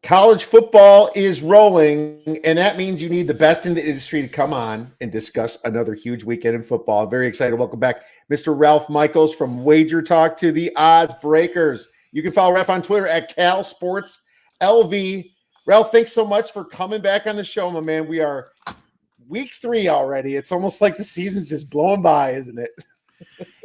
College football is rolling, and that means you need the best in the industry to come on and discuss another huge weekend in football. I'm very excited. Welcome back, Mr. Ralph Michaels from Wager Talk to the Odds Breakers. You can follow Ralph on Twitter at CalSportsLV. Ralph, thanks so much for coming back on the show, my man. We are week 3 already. It's almost like the season's just blowing by, isn't it?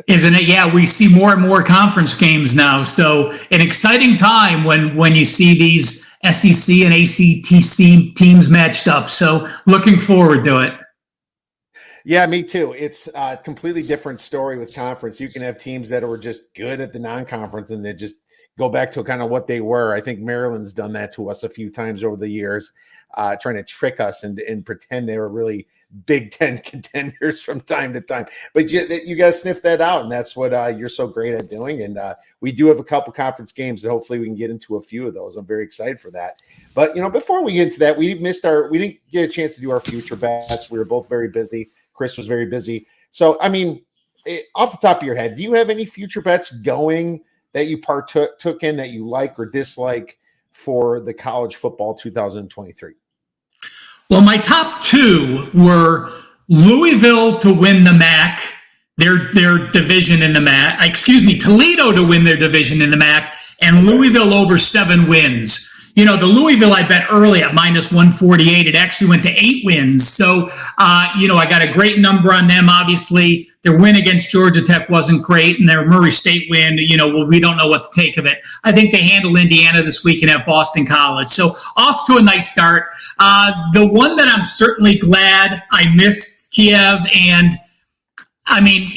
Isn't it? Yeah, we see more and more conference games now. So an exciting time when you see these SEC and ACTC teams matched up. So looking forward to it. Yeah, me too. It's a completely different story with conference. You can have teams that were just good at the non-conference and they just go back to kind of what they were. I think Maryland's done that to us a few times over the years, trying to trick us and pretend they were really Big Ten contenders from time to time. But you got to sniff that out, and that's what you're so great at doing. And we do have a couple conference games, and hopefully we can get into a few of those. I'm very excited for that. But, before we get into that, we didn't get a chance to do our future bets. We were both very busy. Chris was very busy. So, off the top of your head, do you have any future bets going that you took in that you like or dislike for the college football 2023? Well, my top 2 were Louisville to win the MAC, their division in the MAC. Toledo to win their division in the MAC, and Louisville over 7 wins. The Louisville I bet early at -148. It actually went to 8 wins. So, I got a great number on them. Obviously, their win against Georgia Tech wasn't great, and their Murray State win, we don't know what to take of it. I think they handle Indiana this weekend at Boston College. So off to a nice start. The one that I'm certainly glad I missed Kiev, and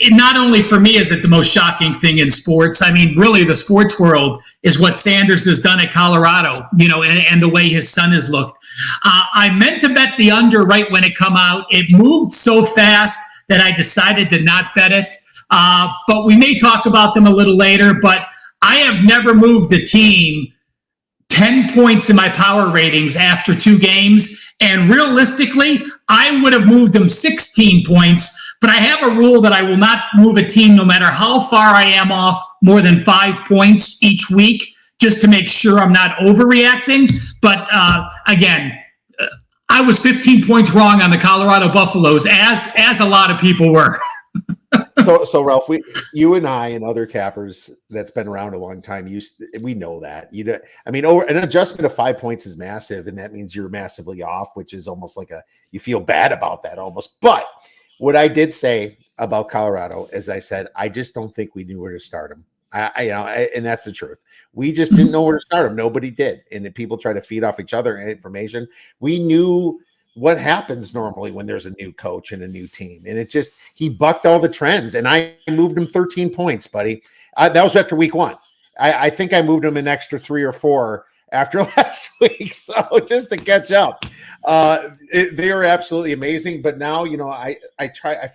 not only for me is it the most shocking thing in sports. Really the sports world is what Sanders has done at Colorado, and the way his son has looked. I meant to bet the under right when it come out. It moved so fast that I decided to not bet it. But we may talk about them a little later, but I have never moved a team 10 points in my power ratings after 2 games. And realistically, I would have moved them 16 points. But I have a rule that I will not move a team no matter how far I am off more than 5 points each week, just to make sure I'm not overreacting. But again, I was 15 points wrong on the Colorado Buffaloes, as a lot of people were. So Ralph, you and I and other cappers that's been around a long time, we know that. An adjustment of 5 points is massive, and that means you're massively off, which is almost like you feel bad about that almost. But what I did say about Colorado, as I said, I just don't think we knew where to start them. And that's the truth. We just didn't know where to start them. Nobody did. And then people try to feed off each other information. We knew what happens normally when there's a new coach and a new team. And he bucked all the trends. And I moved him 13 points, buddy. That was after week 1. I think I moved him an extra 3 or 4 after last week. So just to catch up, they are absolutely amazing. But now, I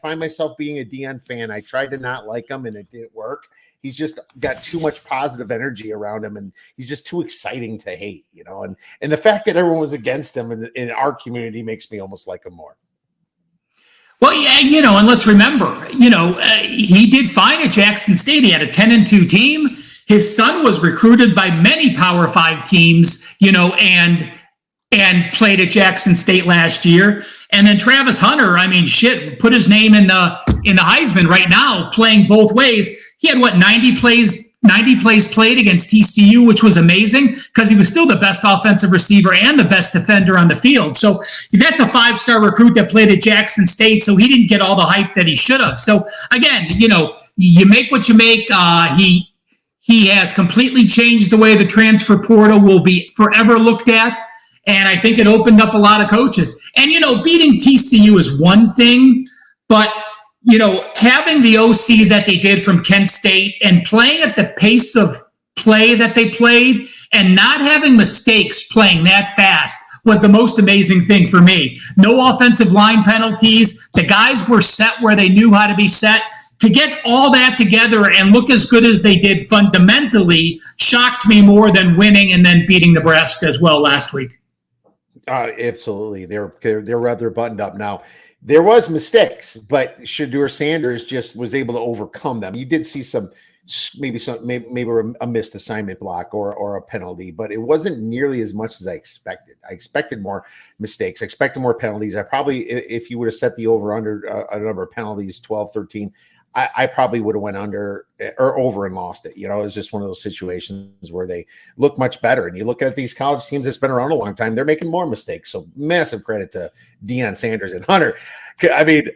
find myself being a DN fan. I tried to not like him and it didn't work. He's just got too much positive energy around him, and he's just too exciting to hate, and the fact that everyone was against him in our community makes me almost like him more. Well, yeah, and let's remember, he did fine at Jackson State. He had a 10-2 team. His son was recruited by many Power 5 teams, and played at Jackson State last year. And then Travis Hunter, put his name in the Heisman right now, playing both ways. He had 90 plays played against TCU, which was amazing because he was still the best offensive receiver and the best defender on the field. So that's a 5-star recruit that played at Jackson State. So he didn't get all the hype that he should have. So again, you make what you make. He has completely changed the way the transfer portal will be forever looked at. And I think it opened up a lot of coaches. And, beating TCU is one thing, but, having the OC that they did from Kent State and playing at the pace of play that they played and not having mistakes playing that fast was the most amazing thing for me. No offensive line penalties. The guys were set where they knew how to be set. To get all that together and look as good as they did fundamentally shocked me more than winning and then beating Nebraska as well last week. Absolutely. They're rather buttoned up now. There was mistakes, but Shedeur Sanders just was able to overcome them. You did see some maybe a missed assignment block or a penalty, but it wasn't nearly as much as I expected. I expected more mistakes. I expected more penalties. I probably, if you would have set the over under a number of penalties, 12, 13, I probably would have went under or over and lost it. You know, it was just one of those situations where they look much better. And you look at these college teams that's been around a long time, they're making more mistakes. So massive credit to Deion Sanders and Hunter. I mean,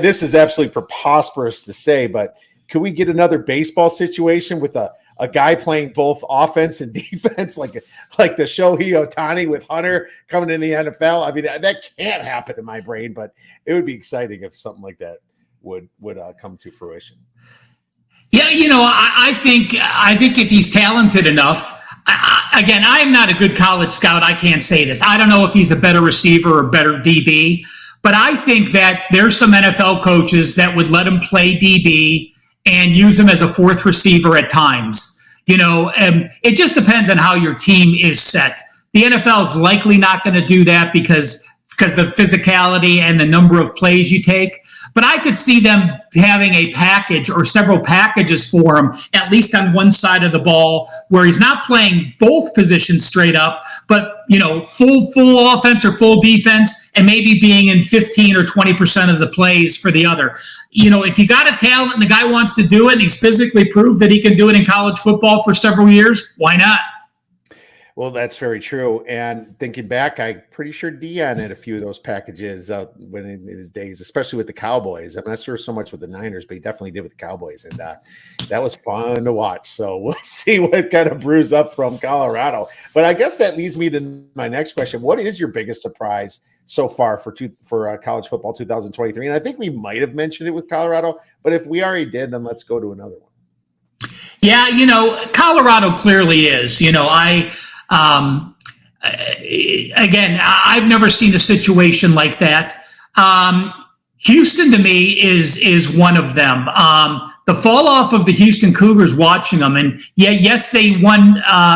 this is absolutely preposterous to say, but could we get another baseball situation with a guy playing both offense and defense, like the Shohei Ohtani with Hunter coming in the NFL? I mean, that can't happen in my brain, but it would be exciting if something like that would come to fruition. Yeah, you know, I think if he's talented enough, again, I'm not a good college scout. I can't say this. I don't know if he's a better receiver or better DB, but I think that there's some NFL coaches that would let him play DB and use him as a fourth receiver at times. You know, it just depends on how your team is set. The NFL is likely not going to do that because the physicality and the number of plays you take. But I could see them having a package or several packages for him, at least on one side of the ball, where he's not playing both positions straight up, but, you know, full offense or full defense, and maybe being in 15 or 20% of the plays for the other. You know, if you got a talent and the guy wants to do it and he's physically proved that he can do it in college football for several years, why not? Well, that's very true. And thinking back, I'm pretty sure Deion had a few of those packages when in his days, especially with the Cowboys. I'm not sure so much with the Niners, but he definitely did with the Cowboys. And that was fun to watch. So we'll see what kind of brews up from Colorado. But I guess that leads me to my next question. What is your biggest surprise so far for college football 2023? And I think we might have mentioned it with Colorado, but if we already did, then let's go to another one. Yeah, you know, Colorado clearly is. You know, again, I've never seen a situation like that. Houston to me is one of them. The fall off of the Houston Cougars, watching them, and yes, they won.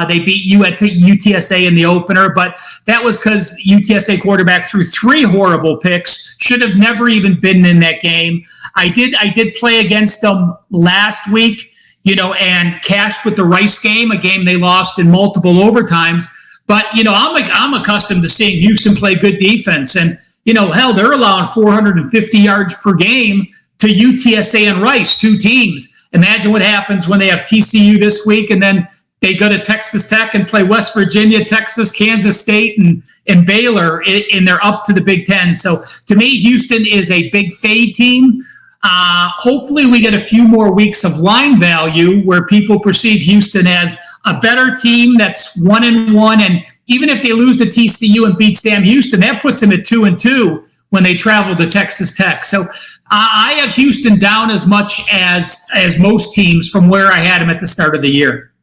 They beat UTSA in the opener, but that was because UTSA quarterback threw 3 horrible picks. Should have never even been in that game. I did play against them last week, you know, and cashed with the Rice game, a game they lost in multiple overtimes. But, you know, I'm accustomed to seeing Houston play good defense. And, you know, hell, they're allowing 450 yards per game to UTSA and Rice, 2 teams. Imagine what happens when they have TCU this week and then they go to Texas Tech and play West Virginia, Texas, Kansas State, and Baylor, and they're up to the Big Ten. So to me, Houston is a big fade team. Hopefully we get a few more weeks of line value where people perceive Houston as a better team that's 1-1. And even if they lose to TCU and beat Sam Houston, that puts them at 2-2 when they travel to Texas Tech. So I have Houston down as much as most teams from where I had them at the start of the year.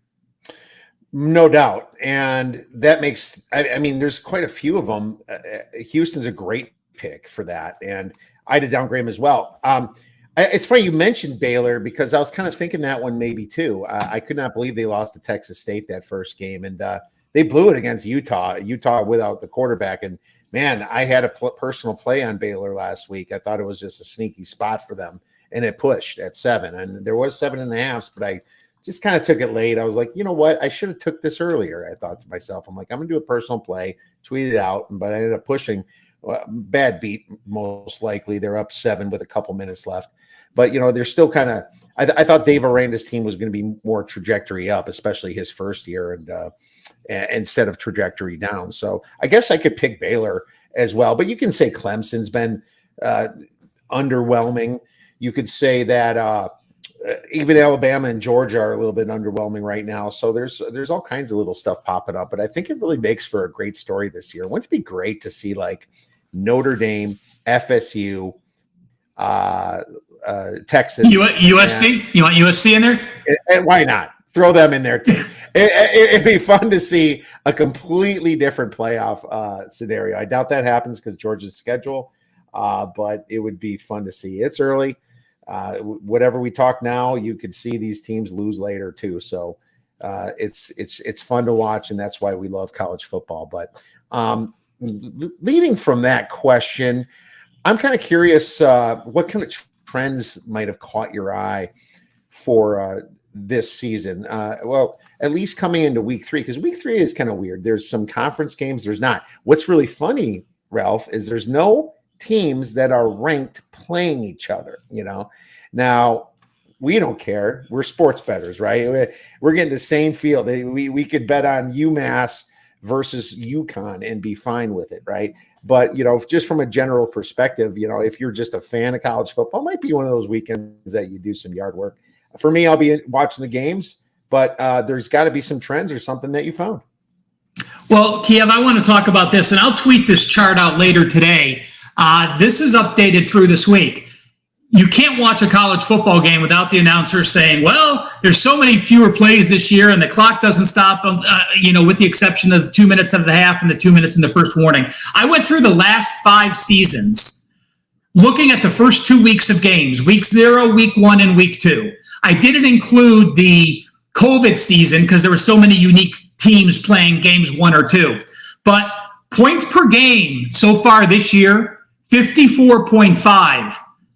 No doubt. And that makes, I mean, there's quite a few of them. Houston's a great pick for that. And I had to downgrade him as well. It's funny you mentioned Baylor because I was kind of thinking that one maybe too. I could not believe they lost to Texas State that first game, and they blew it against Utah without the quarterback. And man, I had a personal play on Baylor last week. I thought it was just a sneaky spot for them, and it pushed at 7. And there was 7.5, but I just kind of took it late. I was like, you know what? I should have took this earlier. I thought to myself, I'm like, I'm going to do a personal play, tweet it out, but I ended up pushing. Bad beat, most likely. They're up 7 with a couple minutes left. But, you know, they're still kind of I thought Dave Aranda's team was going to be more trajectory up, especially his first year, and instead of trajectory down. So I guess I could pick Baylor as well. But you can say Clemson's been underwhelming. You could say that even Alabama and Georgia are a little bit underwhelming right now. So there's all kinds of little stuff popping up. But I think it really makes for a great story this year. Wouldn't it be great to see like Notre Dame, FSU, Texas, USC? You want USC in there? And why not? Throw them in there too. It'd be fun to see a completely different playoff scenario. I doubt that happens because Georgia's schedule, but it would be fun to see. It's early. Whatever we talk now, you could see these teams lose later too. So it's fun to watch, and that's why we love college football. But leading from that question, I'm kind of curious what kind of trends might have caught your eye for this season. Well, at least coming into week 3, because week 3 is kind of weird. There's some conference games. There's not. What's really funny, Ralph, is there's no teams that are ranked playing each other. Now we don't care. We're sports bettors, right? We're getting the same field. We could bet on UMass versus UConn and be fine with it, right? But, just from a general perspective, if you're just a fan of college football, it might be one of those weekends that you do some yard work. For me, I'll be watching the games, but there's got to be some trends or something that you found. Well, Kiev, I want to talk about this, and I'll tweet this chart out later today. This is updated through this week. You can't watch a college football game without the announcer saying, well, there's so many fewer plays this year and the clock doesn't stop, with the exception of 2 minutes of the half and the 2 minutes in the first warning. I went through the last 5 seasons looking at the first 2 weeks of games, week 0, week 1, and week 2. I didn't include the COVID season because there were so many unique teams playing games 1 or 2. But points per game so far this year, 54.5.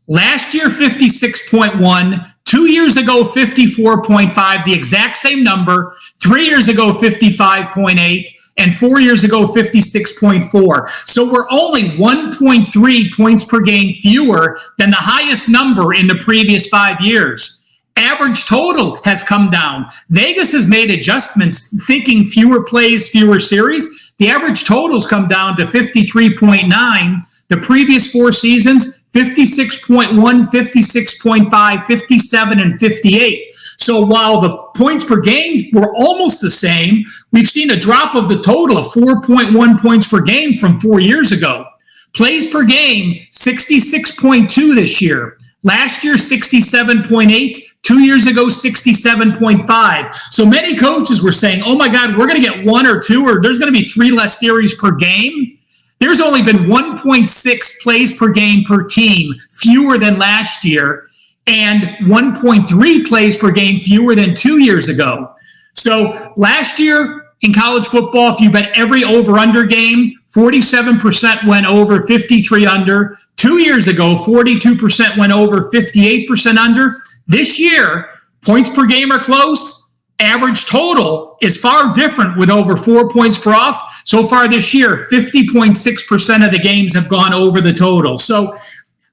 Last year, 56.1. 2 years ago, 54.5, the exact same number. 3 years ago, 55.8. And 4 years ago, 56.4. So we're only 1.3 points per game fewer than the highest number in the previous 5 years. Average total has come down. Vegas has made adjustments, thinking fewer plays, fewer series. The average total's come down to 53.9. The previous 4 seasons, 56.1, 56.5, 57, and 58. So while the points per game were almost the same, we've seen a drop of the total of 4.1 points per game from 4 years ago. Plays per game, 66.2 this year. Last year, 67.8. 2 years ago, 67.5. So many coaches were saying, oh my God, we're going to get 1 or 2, or there's going to be 3 less series per game. There's only been 1.6 plays per game per team, fewer than last year, and 1.3 plays per game fewer than 2 years ago. So last year in college football, if you bet every over-under game, 47% went over, 53 under. 2 years ago, 42% went over, 58% under. This year, points per game are close. Average total is far different with over 4 points per off. So far this year, 50.6% of the games have gone over the total. So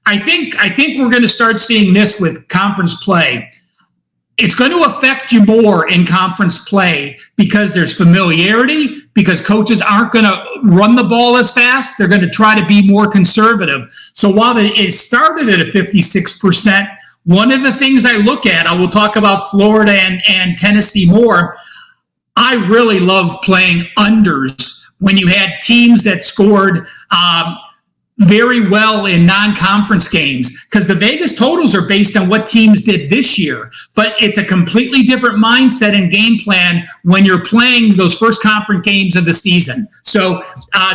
I think we're going to start seeing this with conference play. It's going to affect you more in conference play because there's familiarity, because coaches aren't going to run the ball as fast. They're going to try to be more conservative. So while it started at a 56%, one of the things I look at, I will talk about Florida and Tennessee more. I really love playing unders when you had teams that scored very well in non-conference games, because the Vegas totals are based on what teams did this year. But it's a completely different mindset and game plan when you're playing those first conference games of the season. So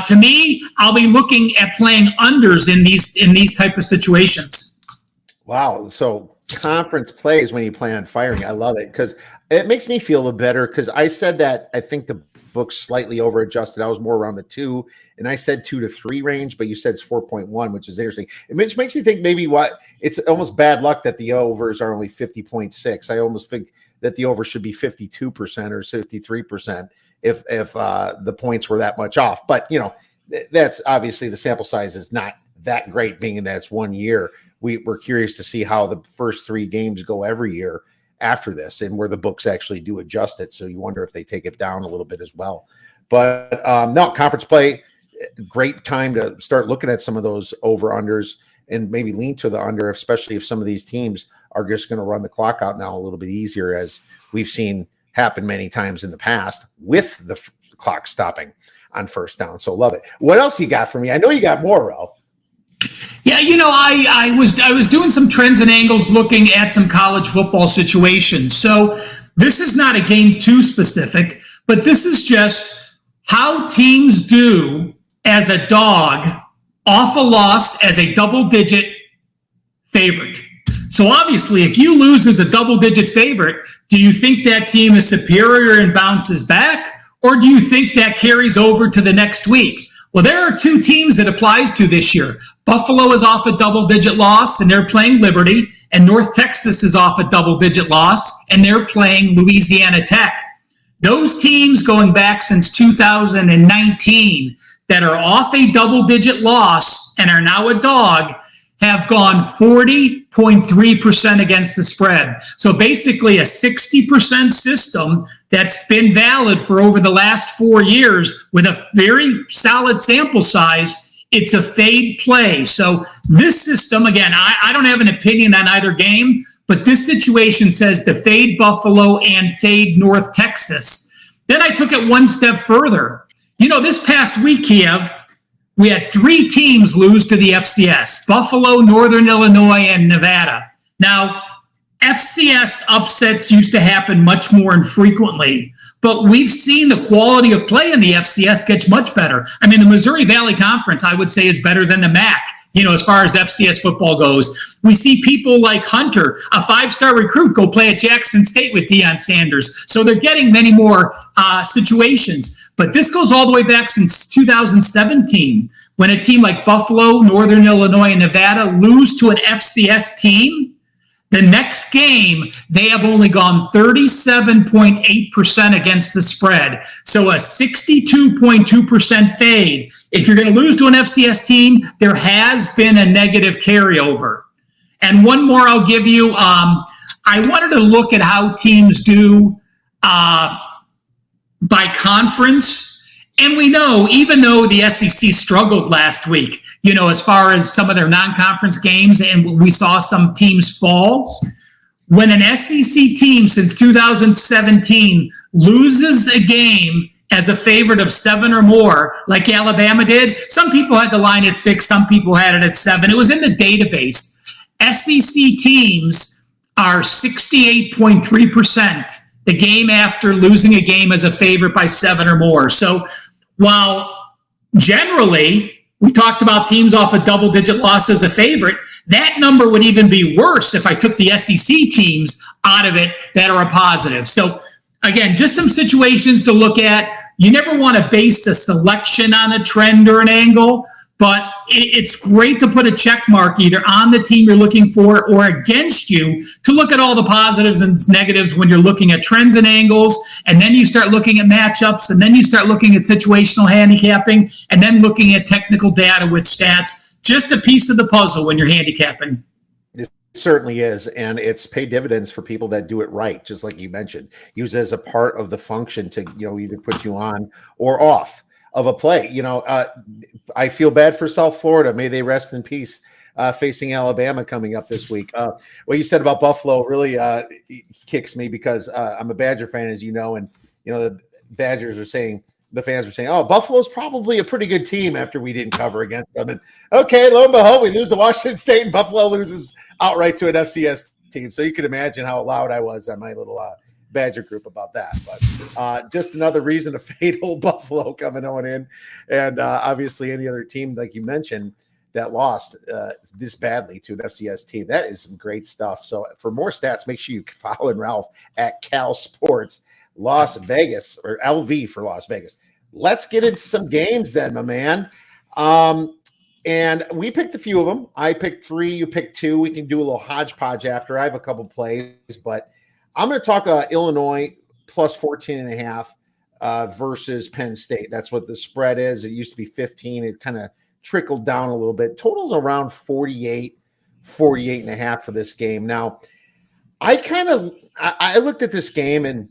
to me, I'll be looking at playing unders in these type of situations. Wow. So conference plays when you plan on firing. I love it because it makes me feel a little better, because I said that I think the book's slightly over adjusted. I was more around the 2, and I said 2 to 3 range, but you said it's 4.1, which is interesting. It makes me think maybe it's almost bad luck that the overs are only 50.6. I almost think that the over should be 52% or 53% if the points were that much off. But, that's obviously the sample size is not that great, being that it's 1 year. We're curious to see how the first 3 games go every year after this, and where the books actually do adjust it. So you wonder if they take it down a little bit as well. But no, conference play, great time to start looking at some of those over-unders and maybe lean to the under, especially if some of these teams are just going to run the clock out now a little bit easier, as we've seen happen many times in the past with the clock stopping on first down. So love it. What else you got for me? I know you got more, Ralph. Yeah, I was doing some trends and angles looking at some college football situations. So this is not a game 2 specific, but this is just how teams do as a dog off a loss as a double-digit favorite. So obviously, if you lose as a double-digit favorite, do you think that team is superior and bounces back? Or do you think that carries over to the next week? Well, there are two teams that applies to this year. Buffalo is off a double-digit loss, and they're playing Liberty, and North Texas is off a double-digit loss, and they're playing Louisiana Tech. Those teams going back since 2019 that are off a double-digit loss and are now a dog have gone 40.3% against the spread. So basically a 60% system that's been valid for over the last 4 years with a very solid sample size. It's a fade play. So this system, again, I don't have an opinion on either game, but this situation says to fade Buffalo and fade North Texas. Then I took it one step further. You know, this past week, Kiev, we had 3 teams lose to the FCS: Buffalo, Northern Illinois, and Nevada. Now, FCS upsets used to happen much more infrequently, but we've seen the quality of play in the FCS get much better. I mean, the Missouri Valley Conference, I would say, is better than the MAC, you know, as far as FCS football goes. We see people like Hunter, a 5-star recruit, go play at Jackson State with Deion Sanders. So they're getting many more situations. But this goes all the way back since 2017, when a team like Buffalo, Northern Illinois, and Nevada lose to an FCS team. The next game, they have only gone 37.8% against the spread. So a 62.2% fade. If you're going to lose to an FCS team, there has been a negative carryover. And one more I'll give you. I wanted to look at how teams do by conference. And we know, even though the SEC struggled last week, you know, as far as some of their non-conference games, and we saw some teams fall, when an SEC team since 2017 loses a game as a favorite of 7 or more, like Alabama did, some people had the line at 6, some people had it at 7. It was in the database. SEC teams are 68.3% the game after losing a game as a favorite by 7 or more. So while generally we talked about teams off a double-digit loss as a favorite, that number would even be worse if I took the SEC teams out of it that are a positive. So again, just some situations to look at. You never want to base a selection on a trend or an angle, but it's great to put a check mark either on the team you're looking for or against you to look at all the positives and negatives when you're looking at trends and angles. And then you start looking at matchups, and then you start looking at situational handicapping, and then looking at technical data with stats. Just a piece of the puzzle when you're handicapping. It certainly is. And it's pay dividends for people that do it right. Just like you mentioned, use it as a part of the function to, you know, either put you on or off of a play. You know, I feel bad for South Florida. May they rest in peace, facing Alabama coming up this week. What you said about Buffalo really kicks me because I'm a Badger fan, as you know, and, you know, the Badgers are saying, the fans are saying, oh, Buffalo's probably a pretty good team after we didn't cover against them. And okay, lo and behold, we lose to Washington State and Buffalo loses outright to an FCS team. So you can imagine how loud I was on my little Badger group about that. But just another reason to fade old Buffalo coming on in. And obviously any other team, like you mentioned, that lost this badly to an FCS team. That is some great stuff. So for more stats, make sure you follow Ralph at Cal Sports Las Vegas, or LV for Las Vegas. Let's get into some games then, my man. And we picked a few of them. I picked 3, you picked 2. We can do a little hodgepodge after. I have a couple plays, but I'm going to talk Illinois plus 14.5 versus Penn State. That's what the spread is. It used to be 15. It kind of trickled down a little bit. Total's around 48.5 for this game. Now, I looked at this game, and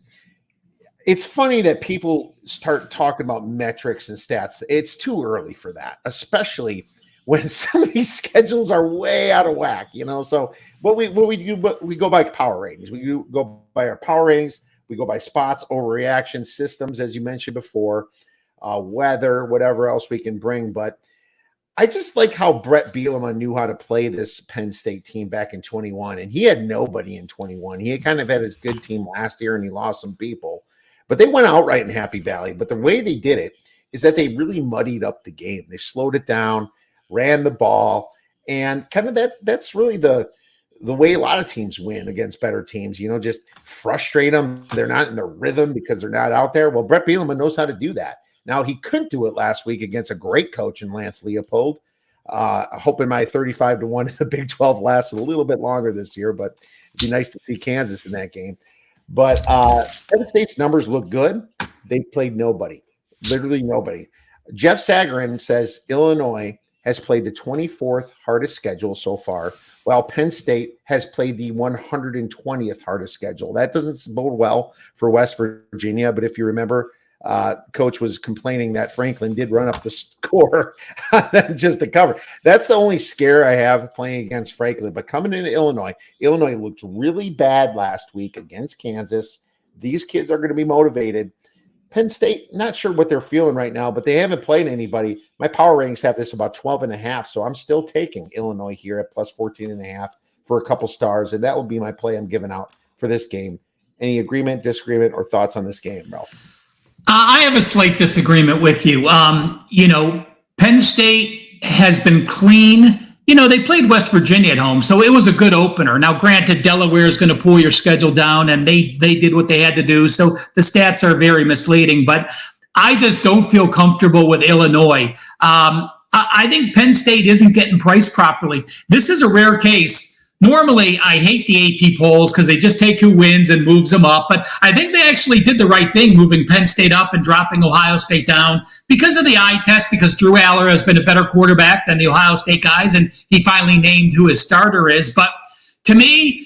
it's funny that people start talking about metrics and stats. It's too early for that, especially when some of these schedules are way out of whack, you know. So what we do, we go by power ratings. We go by our power ratings. We go by spots, overreaction, systems, as you mentioned before, weather, whatever else we can bring. But I just like how Brett Bielema knew how to play this Penn State team back in 21, and he had nobody in 21. He kind of had his good team last year, and he lost some people. But they went outright in Happy Valley. But the way they did it is that they really muddied up the game. They slowed it down, ran the ball, and kind of that's really the way a lot of teams win against better teams. You know, just frustrate them. They're not in the rhythm because they're not out there. Well, Brett Bielema knows how to do that. Now, he couldn't do it last week against a great coach in Lance Leopold. Hoping my 35-1 in the Big 12 lasted a little bit longer this year, but it'd be nice to see Kansas in that game. But Penn State's numbers look good. They've played nobody, literally nobody. Jeff Sagarin says Illinois has played the 24th hardest schedule so far, while Penn State has played the 120th hardest schedule. That doesn't bode well for West Virginia, but if you remember, Coach was complaining that Franklin did run up the score just to cover. That's the only scare I have playing against Franklin. But coming into Illinois looked really bad last week against Kansas. These kids are going to be motivated. Penn State, not sure what they're feeling right now, but they haven't played anybody. My power ratings have this about 12.5, so I'm still taking Illinois here at plus 14.5 for a couple stars, and that will be my play I'm giving out for this game. Any agreement, disagreement, or thoughts on this game, Ralph? I have a slight disagreement with you. Penn State has been clean. They played West Virginia at home, so it was a good opener. Now, granted, Delaware is going to pull your schedule down, and they did what they had to do, so the stats are very misleading. But I just don't feel comfortable with Illinois. I think Penn State isn't getting priced properly. This is a rare case. Normally, I hate the AP polls because they just take who wins and moves them up. But I think they actually did the right thing, moving Penn State up and dropping Ohio State down because of the eye test, because Drew Aller has been a better quarterback than the Ohio State guys, and he finally named who his starter is. But to me,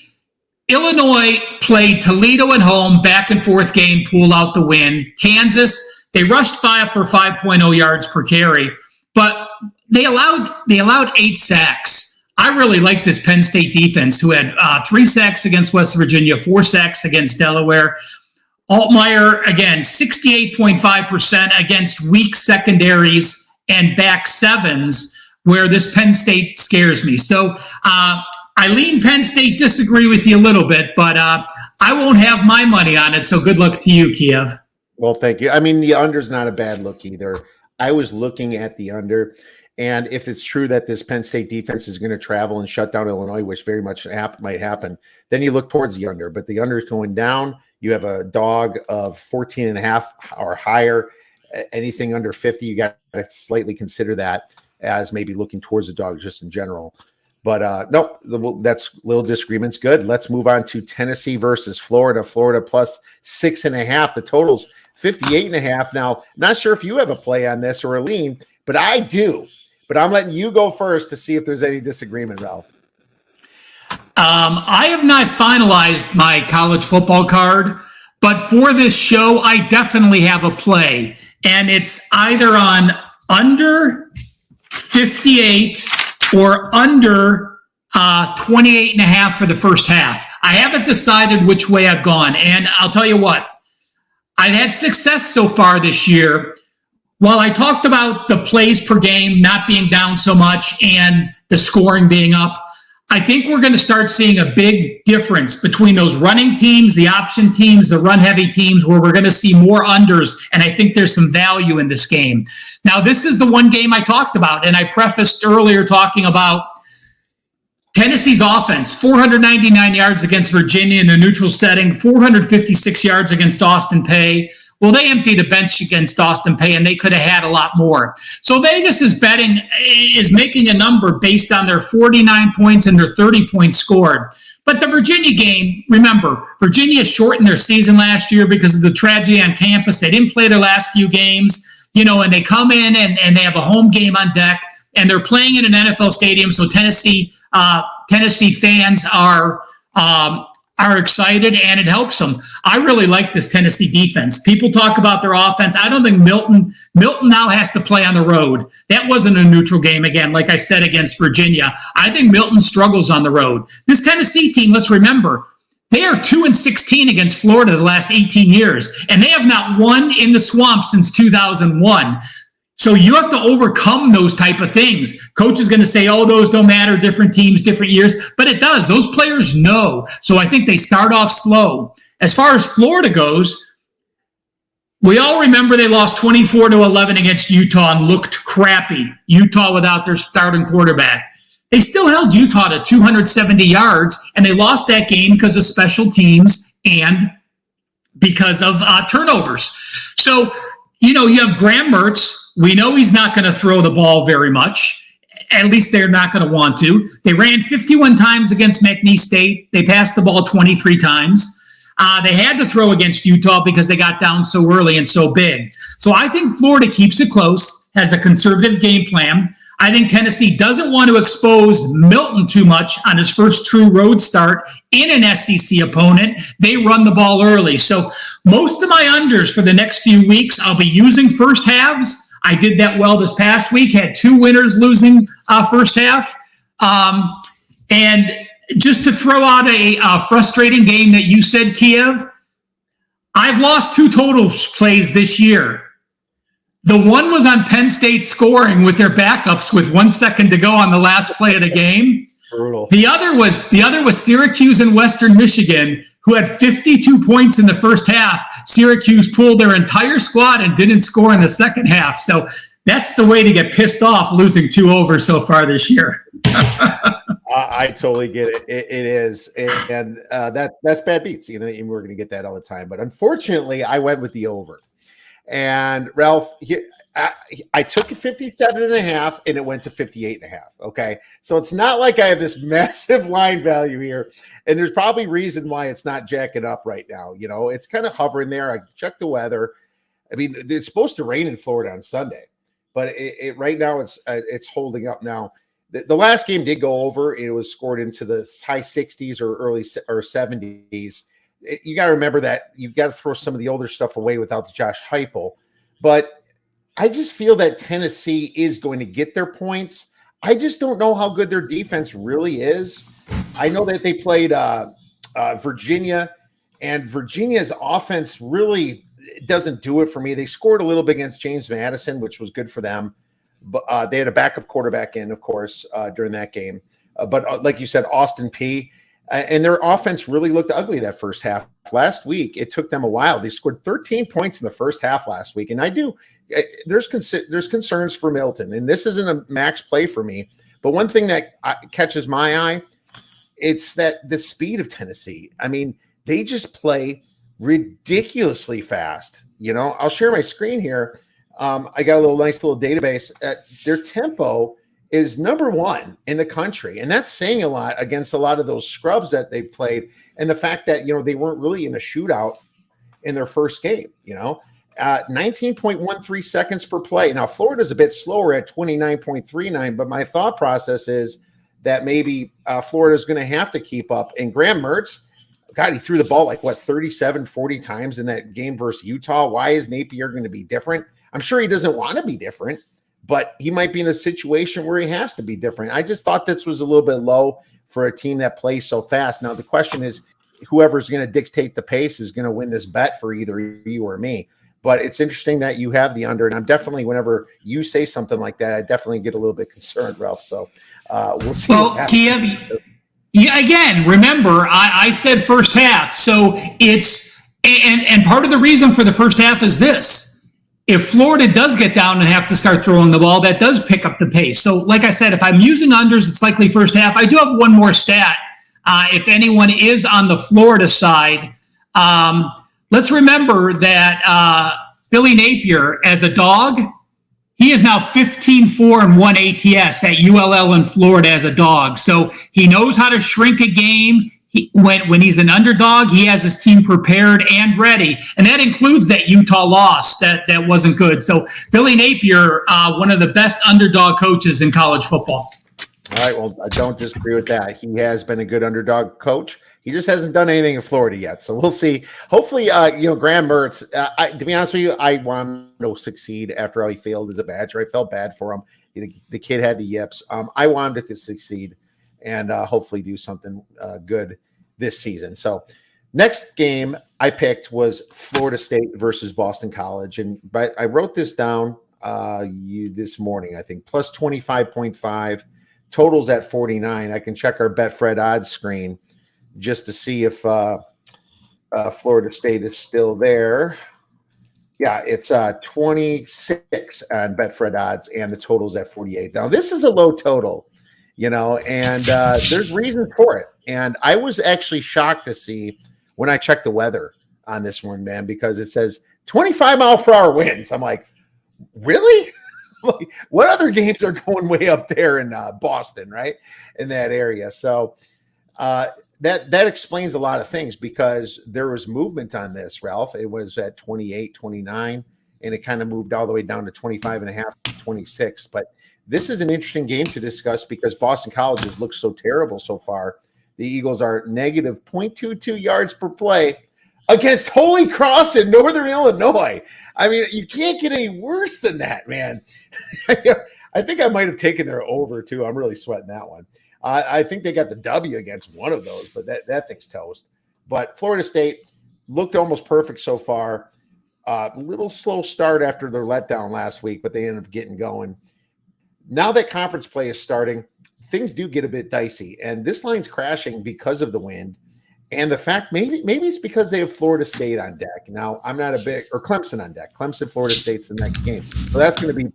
Illinois played Toledo at home, back and forth game, pulled out the win. Kansas, they rushed 5 for 5.0 yards per carry, but they allowed 8 sacks. I really like this Penn State defense, who had 3 sacks against West Virginia, 4 sacks against Delaware. Altmaier, again, 68.5% against weak secondaries and back sevens, where this Penn State scares me. So I lean Penn State, disagree with you a little bit, but I won't have my money on it, so good luck to you, Kiev. Well, thank you. I mean, the under's not a bad look either. I was looking at the under. And if it's true that this Penn State defense is going to travel and shut down Illinois, which very much might happen, then you look towards the under. But the under is going down. You have a dog of 14.5 or higher. Anything under 50, you got to slightly consider that as maybe looking towards the dog just in general. But nope, that's little disagreements. Good. Let's move on to Tennessee versus Florida. Florida plus 6.5. The total's 58.5. Now, not sure if you have a play on this or a lean, but I do. But I'm letting you go first to see if there's any disagreement, Ralph. I have not finalized my college football card, but for this show, I definitely have a play. And it's either on under 58 or under 28.5 for the first half. I haven't decided which way I've gone. And I'll tell you what, I've had success so far this year. While I talked about the plays per game not being down so much and the scoring being up, I think we're going to start seeing a big difference between those running teams, the option teams, the run-heavy teams, where we're going to see more unders, and I think there's some value in this game. Now, this is the one game I talked about, and I prefaced earlier talking about Tennessee's offense, 499 yards against Virginia in a neutral setting, 456 yards against Austin Peay. Well, they emptied a bench against Austin Peay, and they could have had a lot more. So Vegas is making a number based on their 49 points and their 30 points scored. But the Virginia game, remember, Virginia shortened their season last year because of the tragedy on campus. They didn't play their last few games, and they come in and they have a home game on deck, and they're playing in an NFL stadium. So Tennessee fans are excited, and it helps them. I really like this Tennessee defense. People talk about their offense. I don't think Milton now has to play on the road. That wasn't a neutral game, again, like I said, against Virginia. I think Milton struggles on the road. This Tennessee team, let's remember, they are 2-16 against Florida the last 18 years, and they have not won in the swamp since 2001. So you have to overcome those type of things. Coach is going to say, oh, those don't matter, different teams, different years. But it does. Those players know. So I think they start off slow. As far as Florida goes, we all remember they lost 24-11 against Utah and looked crappy. Utah without their starting quarterback. They still held Utah to 270 yards, and they lost that game because of special teams and because of turnovers. So you have Graham Mertz. We know he's not going to throw the ball very much. At least they're not going to want to. They ran 51 times against McNeese State. They passed the ball 23 times. They had to throw against Utah because they got down so early and so big. So I think Florida keeps it close, has a conservative game plan. I think Tennessee doesn't want to expose Milton too much on his first true road start in an SEC opponent. They run the ball early. So most of my unders for the next few weeks, I'll be using first halves. I did that well this past week, had 2 winners losing first half. And just to throw out a frustrating game that you said, Kiev, I've lost 2 total plays this year. The one was on Penn State scoring with their backups with 1 second to go on the last play of the game. Brutal. The other was Syracuse and Western Michigan, who had 52 points in the first half. Syracuse pulled their entire squad and didn't score in the second half. So that's the way to get pissed off, losing 2 overs so far this year. I totally get it. It is, and that's bad beats. And we're going to get that all the time. But unfortunately, I went with the over. And Ralph, here, I took 57.5 and it went to 58.5. Okay. So it's not like I have this massive line value here. And there's probably reason why it's not jacking up right now. It's kind of hovering there. I checked the weather. I mean, it's supposed to rain in Florida on Sunday, but it right now it's holding up now. The last game did go over. It was scored into the high 60s or early or 70s. You got to remember that you've got to throw some of the older stuff away without the Josh Heupel. But I just feel that Tennessee is going to get their points. I just don't know how good their defense really is. I know that they played Virginia, and Virginia's offense really doesn't do it for me. They scored a little bit against James Madison, which was good for them. But they had a backup quarterback in, of course, during that game. But like you said, Austin Peay. And their offense really looked ugly that first half. Last week, it took them a while. They scored 13 points in the first half last week. And there's concerns for Milton. And this isn't a max play for me. But one thing that catches my eye, it's that the speed of Tennessee. I mean, they just play ridiculously fast. I'll share my screen here. I got a nice little database. Their tempo is number 1 in the country. And that's saying a lot against a lot of those scrubs that they played. And the fact that, they weren't really in a shootout in their first game, 19.13 seconds per play. Now, Florida's a bit slower at 29.39, but my thought process is that maybe Florida's going to have to keep up. And Graham Mertz, God, he threw the ball 37, 40 times in that game versus Utah. Why is Napier going to be different? I'm sure he doesn't want to be different, but he might be in a situation where he has to be different. I just thought this was a little bit low for a team that plays so fast. Now, the question is, whoever's going to dictate the pace is going to win this bet for either you or me. But it's interesting that you have the under, and I'm definitely, whenever you say something like that, I definitely get a little bit concerned, Ralph. So we'll see. Well, Kiev, again, remember, I said first half. So it's, and part of the reason for the first half is this. If Florida does get down and have to start throwing the ball, that does pick up the pace. So like I said, if I'm using unders, it's likely first half. I do have one more stat. If anyone is on the Florida side, let's remember that Billy Napier, as a dog, he is now 15-4 and 1 ATS at ULL in Florida as a dog. So he knows how to shrink a game. When he's an underdog, he has his team prepared and ready. And that includes that Utah loss that wasn't good. So Billy Napier, one of the best underdog coaches in college football. All right. Well, I don't disagree with that. He has been a good underdog coach. He just hasn't done anything in Florida yet. So we'll see. Hopefully, Graham Mertz, to be honest with you, I want him to succeed after how he failed as a Badger. I felt bad for him. The kid had the yips. I want him to succeed and hopefully do something good this season. So next game I picked was Florida State versus Boston College. And I wrote this down this morning, I think, plus 25.5, totals at 49. I can check our Betfred odds screen just to see if Florida State is still there. Yeah, it's 26 on Betfred odds, and the total's at 48. Now, this is a low total, and there's reasons for it. And I was actually shocked to see when I checked the weather on this one, man, because it says 25-mile-per-hour winds. I'm like, really? Like, what other games are going way up there in Boston, right? In that area. So that explains a lot of things, because there was movement on this, Ralph. It was at 28, 29, and it kind of moved all the way down to 25 and a half, 26. But this is an interesting game to discuss, because Boston College has looked so terrible so far. The Eagles are negative 0.22 yards per play against Holy Cross in Northern Illinois. I mean, you can't get any worse than that, man. I think I might have taken their over, too. I'm really sweating that one. I think they got the W against one of those, but that thing's toast. But Florida State looked almost perfect so far. A little slow start after their letdown last week, but they ended up getting going. Now that conference play is starting, things do get a bit dicey, and this line's crashing because of the wind. And the fact, maybe it's because they have Florida State on deck. Now, I'm not or Clemson on deck. Clemson, Florida State's the next game. So that's going to be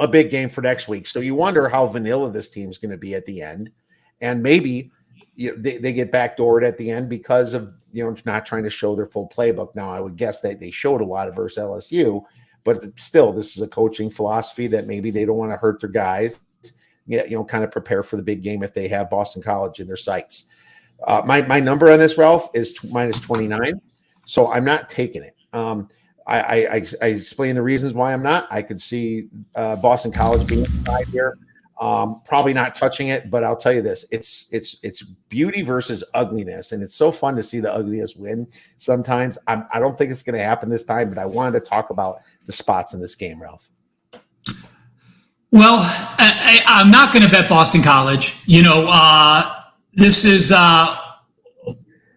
a big game for next week. So you wonder how vanilla this team's going to be at the end. And maybe they get backdoored at the end because of, not trying to show their full playbook. Now, I would guess that they showed a lot of versus LSU, but still, this is a coaching philosophy that maybe they don't want to hurt their guys, kind of prepare for the big game if they have Boston College in their sights. My number on this, Ralph, is minus 29. So I'm not taking it. I explain the reasons why I'm not. I could see Boston College being inside here. Probably not touching it, but I'll tell you this: it's beauty versus ugliness, and it's so fun to see the ugliness win. Sometimes I don't think it's going to happen this time, but I wanted to talk about the spots in this game, Ralph. Well, I'm not going to bet Boston College. This is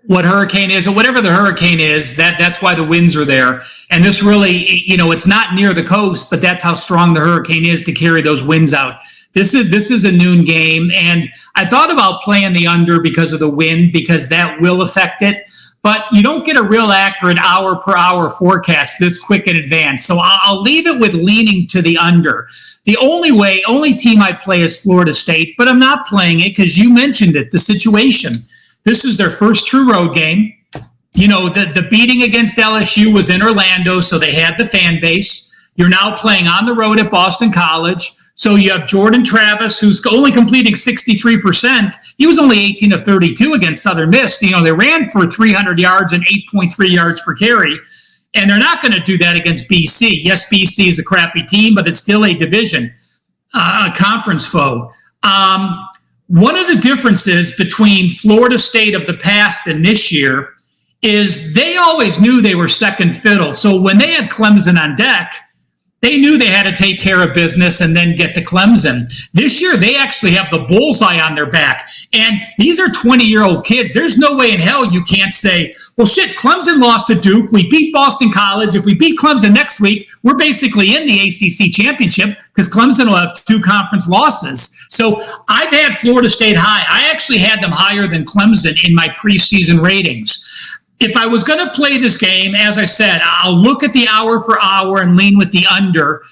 what hurricane is, or whatever the hurricane is. That's why the winds are there. And this really, it's not near the coast, but that's how strong the hurricane is to carry those winds out. This is a noon game, and I thought about playing the under because of the wind, because that will affect it. But you don't get a real accurate hour-per-hour forecast this quick in advance. So I'll leave it with leaning to the under. The only team I play is Florida State, but I'm not playing it because you mentioned it, the situation. This is their first true road game. The beating against LSU was in Orlando, so they had the fan base. You're now playing on the road at Boston College. So you have Jordan Travis, who's only completing 63%. He was only 18 of 32 against Southern Miss. They ran for 300 yards and 8.3 yards per carry. And they're not going to do that against BC. Yes, BC is a crappy team, but it's still a division, a conference foe. One of the differences between Florida State of the past and this year is they always knew they were second fiddle. So when they had Clemson on deck, they knew they had to take care of business and then get to Clemson. This year, they actually have the bullseye on their back. And these are 20-year-old kids. There's no way in hell you can't say, well, shit, Clemson lost to Duke. We beat Boston College. If we beat Clemson next week, we're basically in the ACC championship because Clemson will have 2 conference losses. So I've had Florida State high. I actually had them higher than Clemson in my preseason ratings. If I was going to play this game, as I said, I'll look at the hour for hour and lean with the under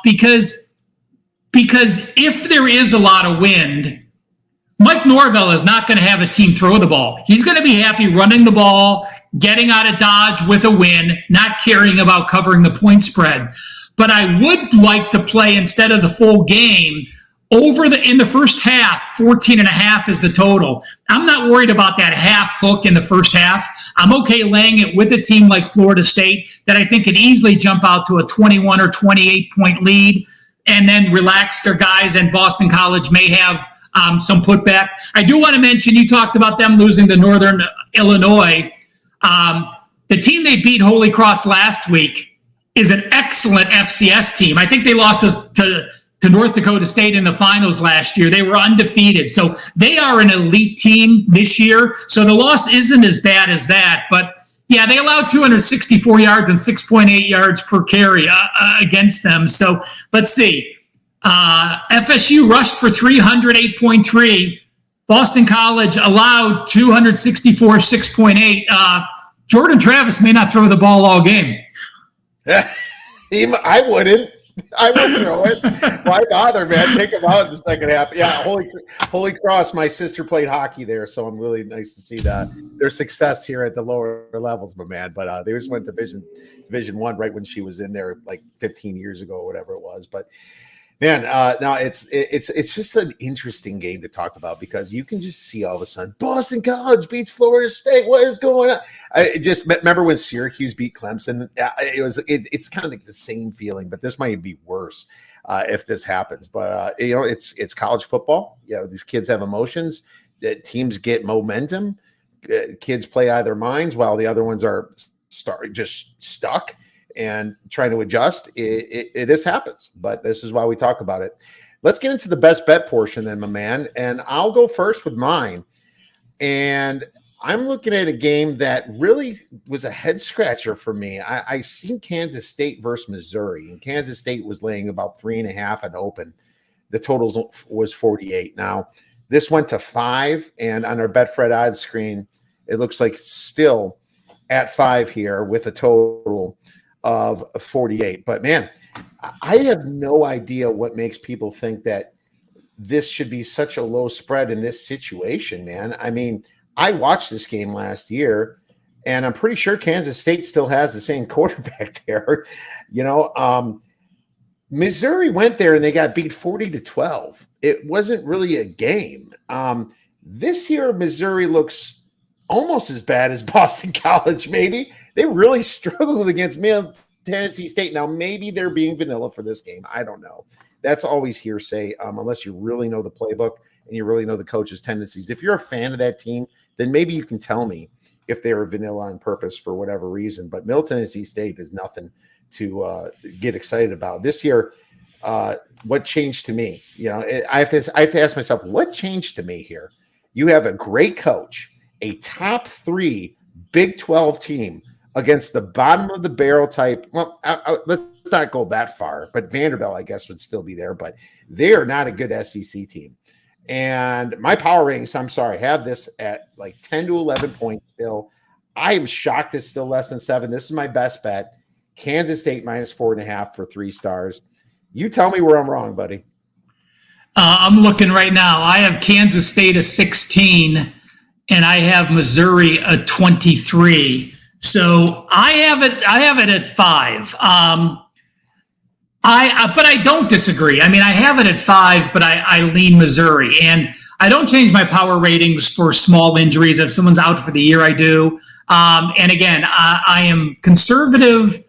because if there is a lot of wind, Mike Norvell is not going to have his team throw the ball. He's going to be happy running the ball, getting out of Dodge with a win, not caring about covering the point spread. But I would like to play, instead of the full game, in the first half, 14.5 is the total. I'm not worried about that half hook in the first half. I'm okay laying it with a team like Florida State that I think can easily jump out to a 21 or 28 point lead and then relax their guys, and Boston College may have some putback. I do want to mention, you talked about them losing to Northern Illinois. The team they beat, Holy Cross, last week is an excellent FCS team. I think they lost to North Dakota State in the finals last year. They were undefeated. So they are an elite team this year. So the loss isn't as bad as that. But yeah, they allowed 264 yards and 6.8 yards per carry against them. So let's see. FSU rushed for 308.3. Boston College allowed 264, 6.8. Jordan Travis may not throw the ball all game. I wouldn't. I would throw it. Why bother, man? Take them out in the second half. Yeah, holy cross. My sister played hockey there, so I'm really nice to see their success here at the lower levels, my man. But they just went to Division One right when she was in there, like 15 years ago or whatever it was. But man, now it's just an interesting game to talk about because you can just see all of a sudden Boston College beats Florida State. What is going on? I just remember when Syracuse beat Clemson. It's kind of like the same feeling, but this might be worse if this happens. But it's college football. These kids have emotions. Teams get momentum. Kids play out of their minds while the other ones are just stuck and trying to adjust. This happens, but this is why we talk about it. Let's get into the best bet portion then, my man. And I'll go first with mine. And I'm looking at a game that really was a head scratcher for me. I seen Kansas State versus Missouri, and Kansas State was laying about 3.5 and open. The totals was 48. Now, this went to 5, and on our Betfred odds screen, it looks like still at 5 here with a total of 48. But man, I have no idea what makes people think that this should be such a low spread in this situation, man. I mean, I watched this game last year, and I'm pretty sure Kansas State still has the same quarterback there. Missouri went there and they got beat 40-12. It wasn't really a game. This year, Missouri looks almost as bad as Boston College, maybe. They really struggled against Tennessee State. Now, maybe they're being vanilla for this game. I don't know. That's always hearsay, unless you really know the playbook and you really know the coach's tendencies. If you're a fan of that team, then maybe you can tell me if they were vanilla on purpose for whatever reason. But Middle Tennessee State is nothing to get excited about. This year, what changed to me? I have to ask myself, what changed to me here? You have a great coach, a top 3 Big 12 team against the bottom of the barrel type. Well, let's not go that far, but Vanderbilt, I guess, would still be there, but they are not a good SEC team. And my power ratings, I'm sorry, have this at like 10 to 11 points still. I am shocked it's still less than 7. This is my best bet. Kansas State -4.5 for 3 stars. You tell me where I'm wrong, buddy. I'm looking right now. I have Kansas State a 16, and I have Missouri a 23. So I have it at 5. But I don't disagree. I mean, I have it at 5, but I lean Missouri, and I don't change my power ratings for small injuries. If someone's out for the year, I do. And again, I am conservative,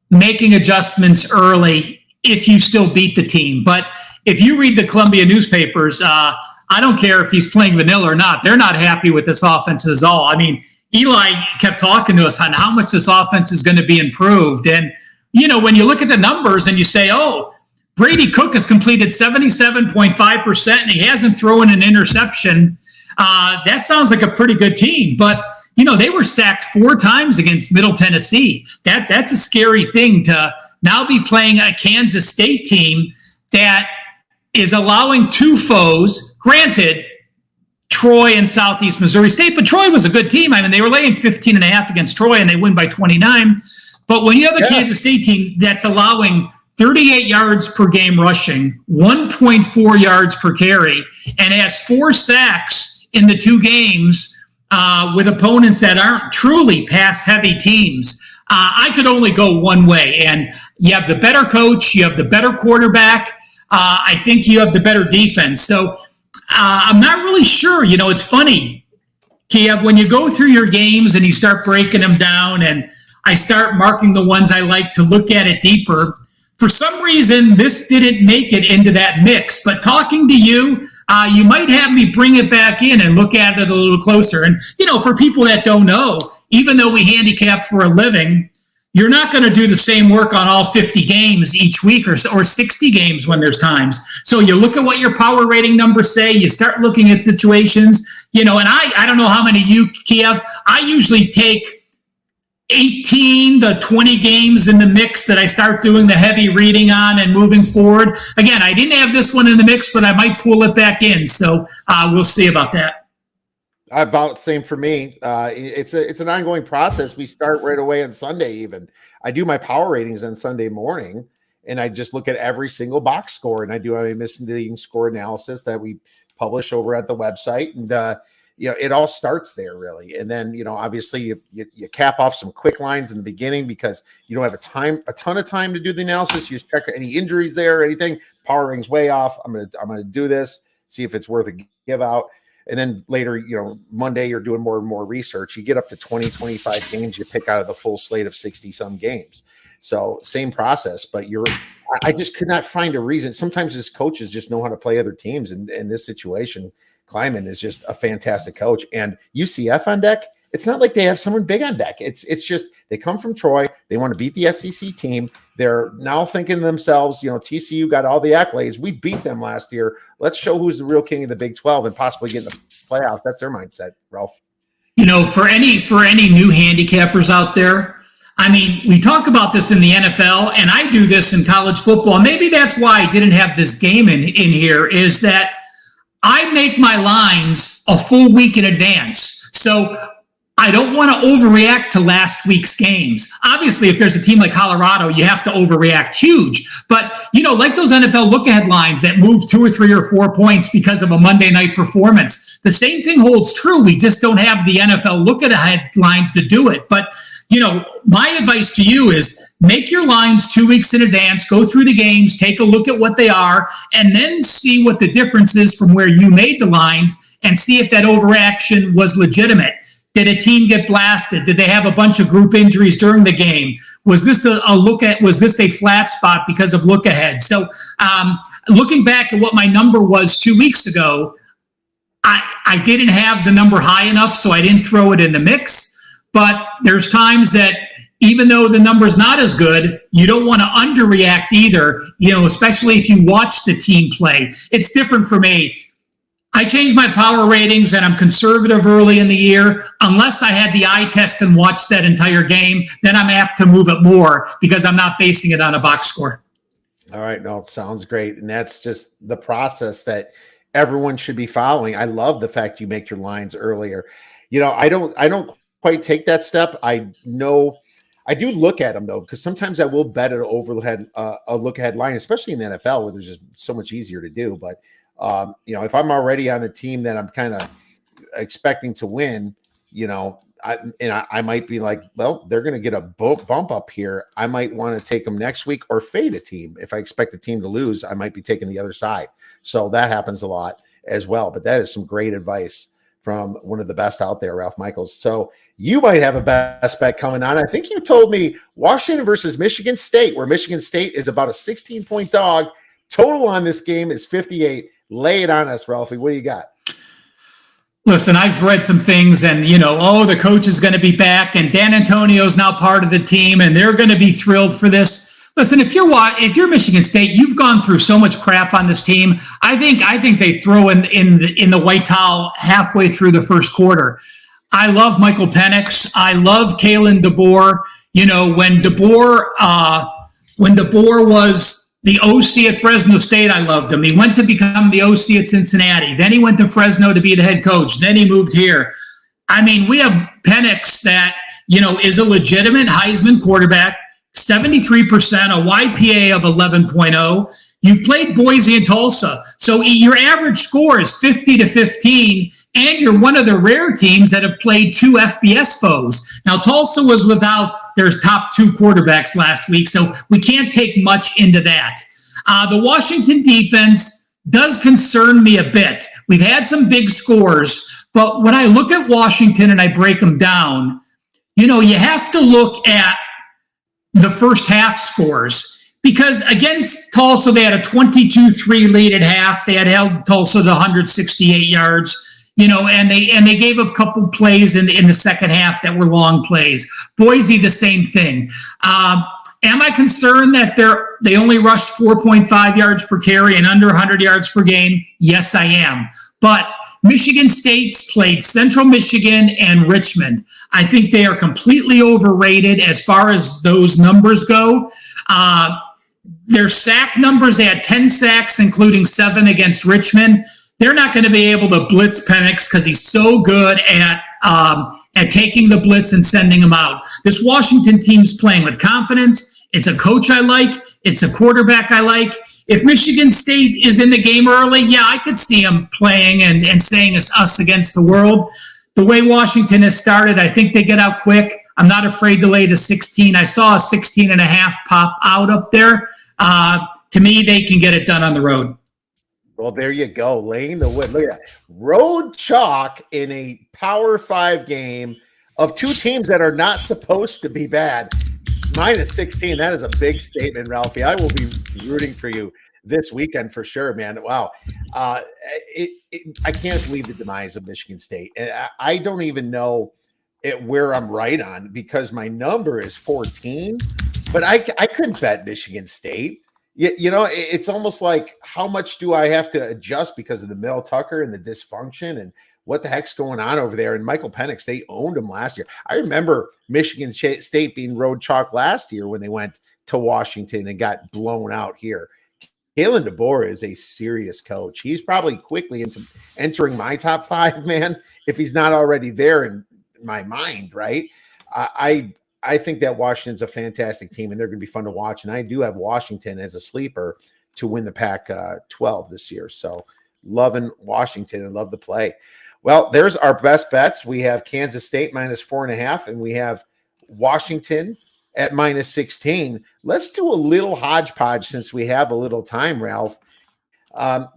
making adjustments early if you still beat the team. But if you read the Columbia newspapers, I don't care if he's playing vanilla or not. They're not happy with this offense at all. I mean, Eli kept talking to us on how much this offense is going to be improved. And, when you look at the numbers and you say, oh, Brady Cook has completed 77.5% and he hasn't thrown an interception, that sounds like a pretty good team. But, they were sacked 4 times against Middle Tennessee. That's a scary thing to now be playing a Kansas State team that is allowing 2 foes. Granted, Troy and Southeast Missouri State, but Troy was a good team. I mean, they were laying 15.5 against Troy and they win by 29. But when you have a Kansas State team that's allowing 38 yards per game rushing, 1.4 yards per carry, and has 4 sacks in the 2 games with opponents that aren't truly pass-heavy teams, I could only go one way. And you have the better coach, you have the better quarterback, I think you have the better defense. So I'm not really sure. It's funny, Kiev, when you go through your games and you start breaking them down, and I start marking the ones I like to look at it deeper. For some reason, this didn't make it into that mix. But talking to you, you might have me bring it back in and look at it a little closer. And, for people that don't know, even though we handicap for a living, you're not going to do the same work on all 50 games each week or 60 games when there's times. So you look at what your power rating numbers say. You start looking at situations, and I don't know how many you, Kiev, I usually take 18 to 20 games in the mix that I start doing the heavy reading on and moving forward. Again, I didn't have this one in the mix, but I might pull it back in. So we'll see about that. About same for me. It's an ongoing process. We start right away on Sunday even. I do my power ratings on Sunday morning, and I just look at every single box score, and I do a misleading score analysis that we publish over at the website. And, it all starts there really. And then, obviously you cap off some quick lines in the beginning because you don't have a ton of time to do the analysis. You just check any injuries there or anything. Power rank's way off. I'm going to do this, see if it's worth a give out. And then later, Monday, you're doing more and more research. You get up to 20, 25 games, you pick out of the full slate of 60 some games. So same process, but I just could not find a reason. Sometimes as coaches just know how to play other teams. And in this situation, Kleiman is just a fantastic coach. And UCF on deck, it's not like they have someone big on deck. It's just they come from Troy. They want to beat the SEC team. They're now thinking to themselves, TCU got all the accolades. We beat them last year. Let's show who's the real king of the Big 12 and possibly get in the playoffs. That's their mindset, Ralph. For any new handicappers out there, I mean, we talk about this in the NFL, and I do this in college football. Maybe that's why I didn't have this game in here, is that I make my lines a full week in advance. So I don't want to overreact to last week's games. Obviously, if there's a team like Colorado, you have to overreact huge. But, like those NFL look-ahead lines that move 2 or 3 or 4 points because of a Monday night performance, the same thing holds true. We just don't have the NFL look-ahead lines to do it. But, my advice to you is make your lines 2 weeks in advance, go through the games, take a look at what they are, and then see what the difference is from where you made the lines and see if that overreaction was legitimate. Did a team get blasted? Did they have a bunch of group injuries during the game? Was this was this a flat spot because of look ahead? So looking back at what my number was 2 weeks ago, I didn't have the number high enough, so I didn't throw it in the mix. But there's times that even though the number's not as good, you don't want to underreact either, especially if you watch the team play. It's different for me. I changed my power ratings and I'm conservative early in the year. Unless I had the eye test and watched that entire game, then I'm apt to move it more because I'm not basing it on a box score. All right. No, it sounds great. And that's just the process that everyone should be following. I love the fact you make your lines earlier. I don't quite take that step. I know I do look at them though, because sometimes I will bet an a look ahead line, especially in the NFL where there's just so much easier to do. But if I'm already on the team that I'm kind of expecting to win, I might be like, well, they're going to get a bump up here. I might want to take them next week or fade a team. If I expect the team to lose, I might be taking the other side. So that happens a lot as well. But that is some great advice from one of the best out there, Ralph Michaels. So you might have a best bet coming on. I think you told me Washington versus Michigan State, where Michigan State is about a 16-point dog. Total on this game is 58. Lay it on us, Ralphie. What do you got? Listen, I've read some things and, the coach is going to be back and Dan Antonio's now part of the team and they're going to be thrilled for this. Listen, if you're Michigan State, you've gone through so much crap on this team. I think they throw in the white towel halfway through the first quarter. I love Michael Penix. I love Kalen DeBoer. When DeBoer was the OC at Fresno State, I loved him. He went to become the OC at Cincinnati. Then he went to Fresno to be the head coach. Then he moved here. I mean, we have Penix that, is a legitimate Heisman quarterback, 73%, a YPA of 11.0. You've played Boise and Tulsa. So your average score is 50-15, and you're one of the rare teams that have played 2 FBS foes. Now, Tulsa was without their top 2 quarterbacks last week, so we can't take much into that. The Washington defense does concern me a bit. We've had some big scores, but when I look at Washington and I break them down, you have to look at the first half scores, because against Tulsa, they had a 22-3 lead at half. They had held Tulsa to 168 yards, and they gave up a couple plays in the second half that were long plays. Boise, the same thing. Am I concerned that they only rushed 4.5 yards per carry and under 100 yards per game? Yes, I am. But Michigan State's played Central Michigan and Richmond. I think they are completely overrated as far as those numbers go. Their sack numbers, they had 10 sacks, including 7 against Richmond. They're not going to be able to blitz Penix because he's so good at taking the blitz and sending them out. This Washington team's playing with confidence, It's a coach I like. It's a quarterback I like. If Michigan State is in the game early, yeah, I could see them playing and saying it's us against the world. The way Washington has started, I think they get out quick. I'm not afraid to lay the 16. I saw a 16.5 pop out up there. To me, they can get it done on the road. Well, there you go. Laying the wood. Look at that. Road chalk in a Power 5 game of two teams that are not supposed to be bad. -16. That is a big statement, Ralphie. I will be rooting for you this weekend for sure, man. Wow. I can't believe the demise of Michigan State. I don't even know where I'm right on, because my number is 14, but I couldn't bet Michigan State. You know, it's almost like, how much do I have to adjust because of the Mel Tucker and the dysfunction and what the heck's going on over there? And Michael Penix, they owned him last year. I remember Michigan State being road chalk last year when they went to Washington and got blown out here. Kalen DeBoer is a serious coach. He's probably quickly entering my top 5, man, if he's not already there in my mind, right? I think that Washington's a fantastic team, and they're going to be fun to watch. And I do have Washington as a sleeper to win the Pac-12 this year. So loving Washington and love the play. Well, there's our best bets. We have Kansas State -4.5, and we have Washington at -16. Let's do a little hodgepodge since we have a little time, Ralph.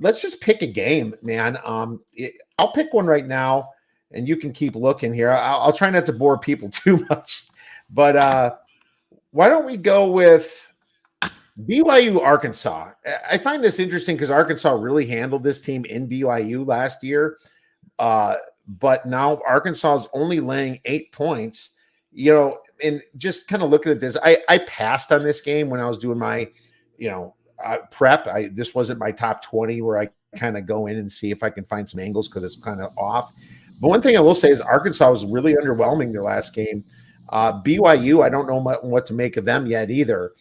Let's just pick a game, man. I'll pick one right now, and you can keep looking here. I'll try not to bore people too much. But why don't we go with BYU Arkansas? I find this interesting because Arkansas really handled this team in BYU last year. But now Arkansas is only laying 8 points. You know, and just kind of looking at this, I passed on this game when I was doing my, prep. This wasn't my top 20 where I kind of go in and see if I can find some angles because it's kind of off. But one thing I will say is Arkansas was really underwhelming their last game. BYU, I don't know what to make of them yet either.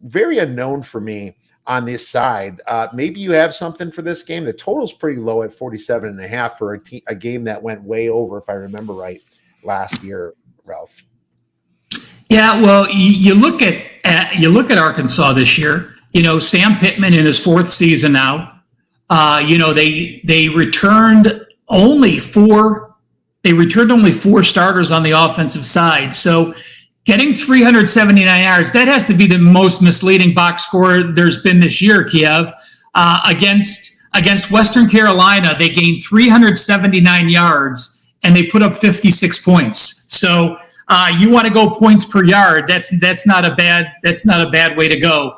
Very unknown for me on this side. Maybe you have something for this game. The total's pretty low at 47.5 for a game that went way over, if I remember right, last year, Ralph. Yeah, well, you look at Arkansas this year. You know, Sam Pittman in his 4th season now. They returned only 4. They returned only 4 starters on the offensive side. So getting 379 yards, that has to be the most misleading box score there's been this year, Kiev. Against Western Carolina, they gained 379 yards and they put up 56 points. So you want to go points per yard. That's not a bad way to go.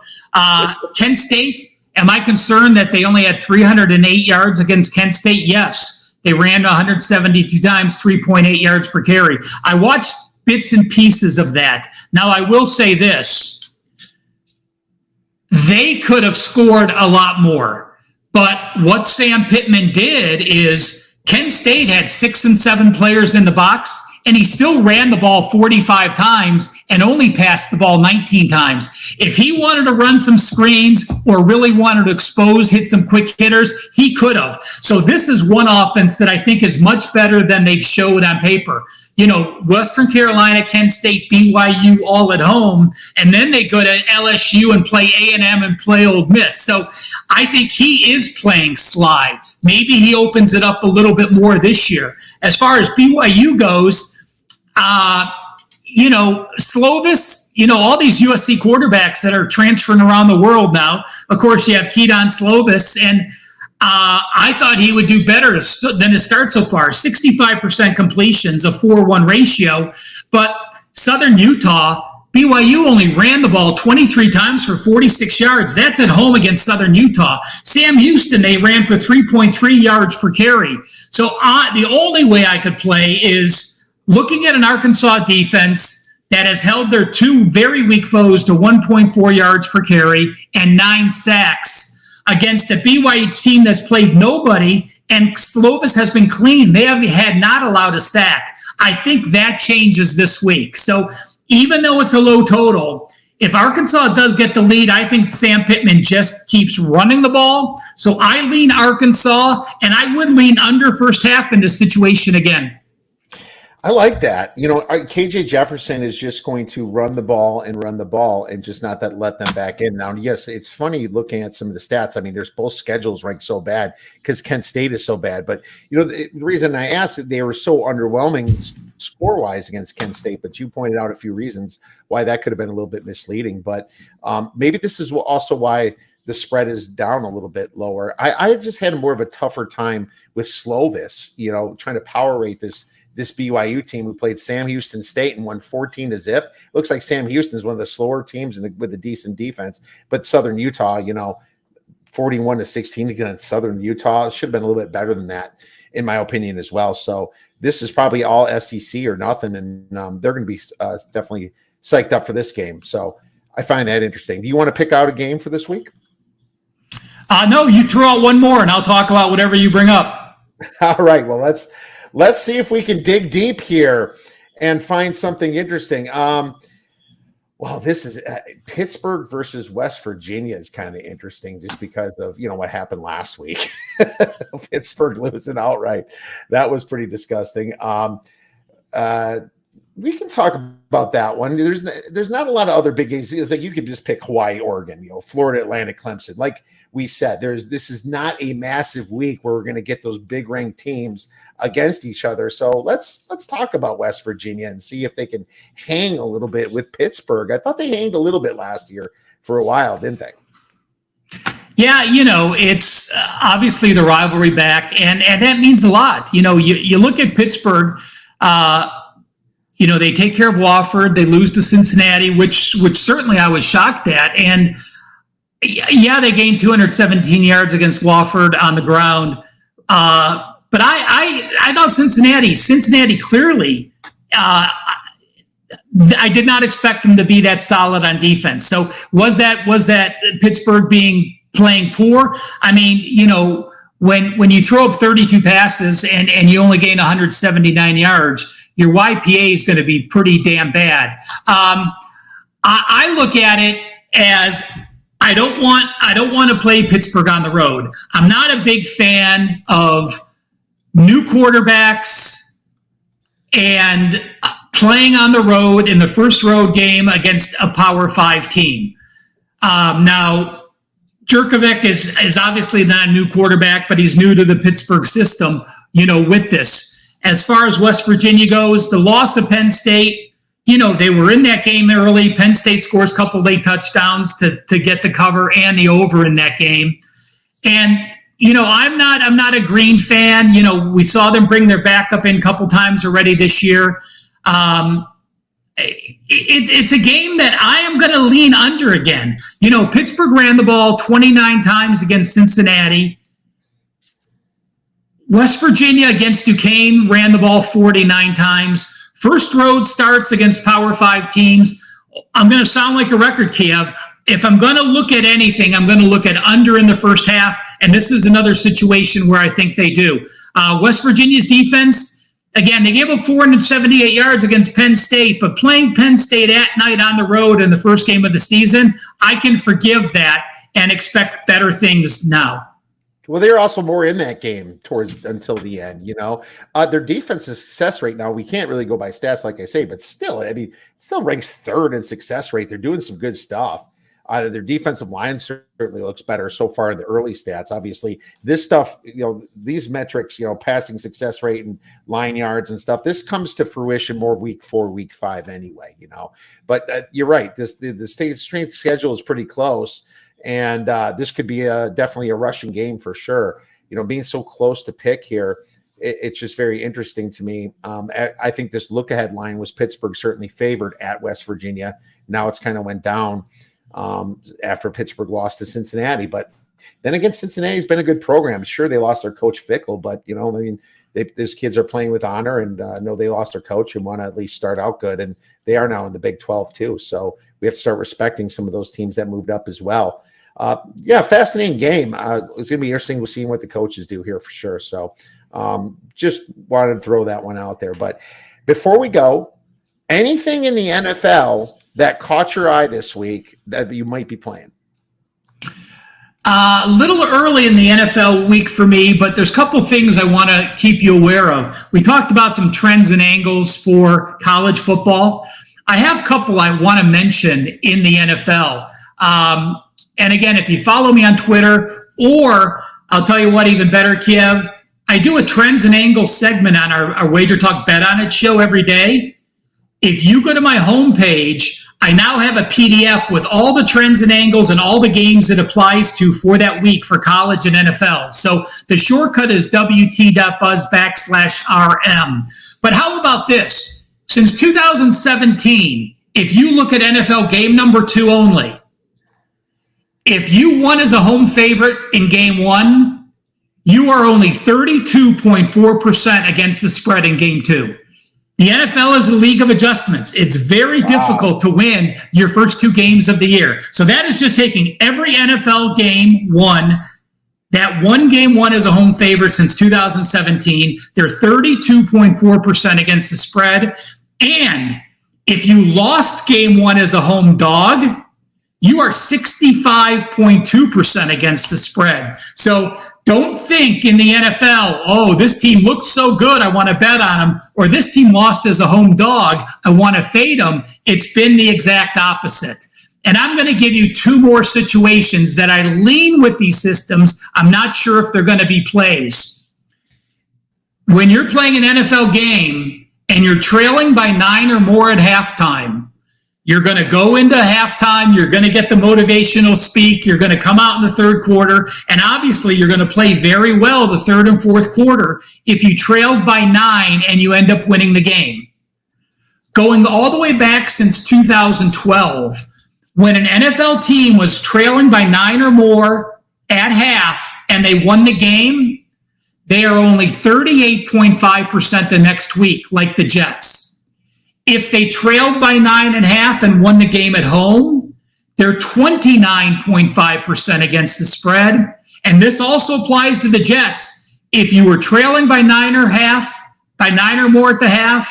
Kent State, am I concerned that they only had 308 yards against Kent State? Yes. They ran 172 times, 3.8 yards per carry. I watched bits and pieces of that. Now, I will say this. They could have scored a lot more. But what Sam Pittman did is Kent State had 6 and 7 players in the box, and he still ran the ball 45 times and only passed the ball 19 times. If he wanted to run some screens or really wanted to hit some quick hitters, he could have. So this is one offense that I think is much better than they've showed on paper. You know, Western Carolina, Kent State, BYU all at home, and then they go to LSU and play A&M and play Ole Miss. So I think he is playing sly. Maybe he opens it up a little bit more this year. As far as BYU goes, Slovis, all these USC quarterbacks that are transferring around the world now. Of course, you have Keaton Slovis, and I thought he would do better than his start so far. 65% completions, a 4-1 ratio. But Southern Utah, BYU only ran the ball 23 times for 46 yards. That's at home against Southern Utah. Sam Houston, they ran for 3.3 yards per carry. So the only way I could play is looking at an Arkansas defense that has held their 2 very weak foes to 1.4 yards per carry and 9 sacks against a BYU team that's played nobody, and Slovis has been clean. They had not allowed a sack. I think that changes this week. So even though it's a low total, if Arkansas does get the lead, I think Sam Pittman just keeps running the ball. So I lean Arkansas, and I would lean under first half in this situation again. I like that. KJ Jefferson is just going to run the ball and just not let them back in. Now, yes, it's funny looking at some of the stats. I mean, there's both schedules ranked so bad because Kent State is so bad. But, the reason I asked that they were so underwhelming score-wise against Kent State, but you pointed out a few reasons why that could have been a little bit misleading. But maybe this is also why the spread is down a little bit lower. I just had more of a tougher time with Slovis, trying to power rate this BYU team who played Sam Houston State and won 14-0. Looks like Sam Houston is one of the slower teams with a decent defense, but Southern Utah, 41-16 against Southern Utah should have been a little bit better than that, in my opinion, as well. So this is probably all SEC or nothing, and they're going to be definitely psyched up for this game. So I find that interesting. Do you want to pick out a game for this week? No, you throw out one more, and I'll talk about whatever you bring up. All right. Well, let's see if we can dig deep here and find something interesting. Well, this is Pittsburgh versus West Virginia is kind of interesting just because of, what happened last week. Pittsburgh losing outright. That was pretty disgusting. We can talk about that one. There's not a lot of other big games. It's like you could just pick Hawaii, Oregon, Florida, Atlantic, Clemson. Like we said, this is not a massive week where we're going to get those big ranked teams against each other. So let's talk about West Virginia and see if they can hang a little bit with Pittsburgh. I thought they hanged a little bit last year for a while, didn't they? Yeah, it's obviously the rivalry back, and that means a lot. You look at Pittsburgh. They take care of Wofford. They lose to Cincinnati, which certainly I was shocked at. And yeah, they gained 217 yards against Wofford on the ground. But I thought Cincinnati clearly, I did not expect them to be that solid on defense. So was that Pittsburgh playing poor? I mean, when you throw up 32 passes and you only gain 179 yards, your YPA is going to be pretty damn bad. I look at it as I don't want to play Pittsburgh on the road. I'm not a big fan of new quarterbacks and playing on the road in the first road game against a Power 5 team. Now, Jurkovic is obviously not a new quarterback, but he's new to the Pittsburgh system, with this. As far as West Virginia goes, the loss of Penn State, they were in that game early. Penn State scores a couple late touchdowns to get the cover and the over in that game. And I'm not a Green fan. We saw them bring their backup in a couple times already this year. It's a game that I am going to lean under again. Pittsburgh ran the ball 29 times against Cincinnati. West Virginia against Duquesne ran the ball 49 times. First road starts against Power 5 teams. I'm going to sound like a record, Kiev. If I'm going to look at anything, I'm going to look at under in the first half, and this is another situation where I think they do. West Virginia's defense, again, they gave up 478 yards against Penn State, but playing Penn State at night on the road in the first game of the season, I can forgive that and expect better things now. Well, they're also more in that game until the end, Their defensive success rate now, we can't really go by stats like I say, but still, still ranks third in success rate. They're doing some good stuff. Their defensive line certainly looks better so far in the early stats. Obviously, this stuff, these metrics, passing success rate and line yards and stuff, this comes to fruition more week 4, week 5 anyway, But you're right. The state strength schedule is pretty close. And this could be definitely a rushing game for sure. Being so close to pick here, it's just very interesting to me. I think this look-ahead line was Pittsburgh certainly favored at West Virginia. Now it's kind of went down after Pittsburgh lost to Cincinnati. But then again, Cincinnati's been a good program. Sure, they lost their coach Fickle, but, those kids are playing with honor and know they lost their coach and want to at least start out good. And they are now in the Big 12 too. So we have to start respecting some of those teams that moved up as well. Fascinating game. It's going to be interesting. We'll see what the coaches do here for sure. So just wanted to throw that one out there. But before we go, anything in the NFL that caught your eye this week that you might be playing? A little early in the NFL week for me, but there's a couple things I want to keep you aware of. We talked about some trends and angles for college football. I have a couple I want to mention in the NFL. And again, if you follow me on Twitter, or I'll tell you what, even better, Kiev, I do a trends and angles segment on our Wager Talk Bet On It show every day. If you go to my homepage, I now have a PDF with all the trends and angles and all the games it applies to for that week for college and NFL. So the shortcut is wt.buzz/RM. But how about this? Since 2017, if you look at NFL game number 2 only, if you won as a home favorite in game 1, you are only 32.4% against the spread in game 2. The NFL is a league of adjustments. It's very difficult to win your first 2 games of the year. So that is just taking every NFL game won. That one game won as a home favorite since 2017. They're 32.4% against the spread. And if you lost game 1 as a home dog, you are 65.2% against the spread. So don't think in the NFL, oh, this team looks so good, I want to bet on them, or this team lost as a home dog, I want to fade them. It's been the exact opposite. And I'm going to give you 2 more situations that I lean with these systems. I'm not sure if they're going to be plays. When you're playing an NFL game and you're trailing by 9 or more at halftime, you're going to go into halftime. You're going to get the motivational speak. You're going to come out in the 3rd quarter. And obviously, you're going to play very well the 3rd and 4th quarter if you trailed by 9 and you end up winning the game. Going all the way back since 2012, when an NFL team was trailing by 9 or more at half and they won the game, they are only 38.5% the next week, like the Jets. If they trailed by 9.5 and won the game at home, they're 29.5% against the spread. And this also applies to the Jets. If you were trailing by 9.5, by 9 or more at the half,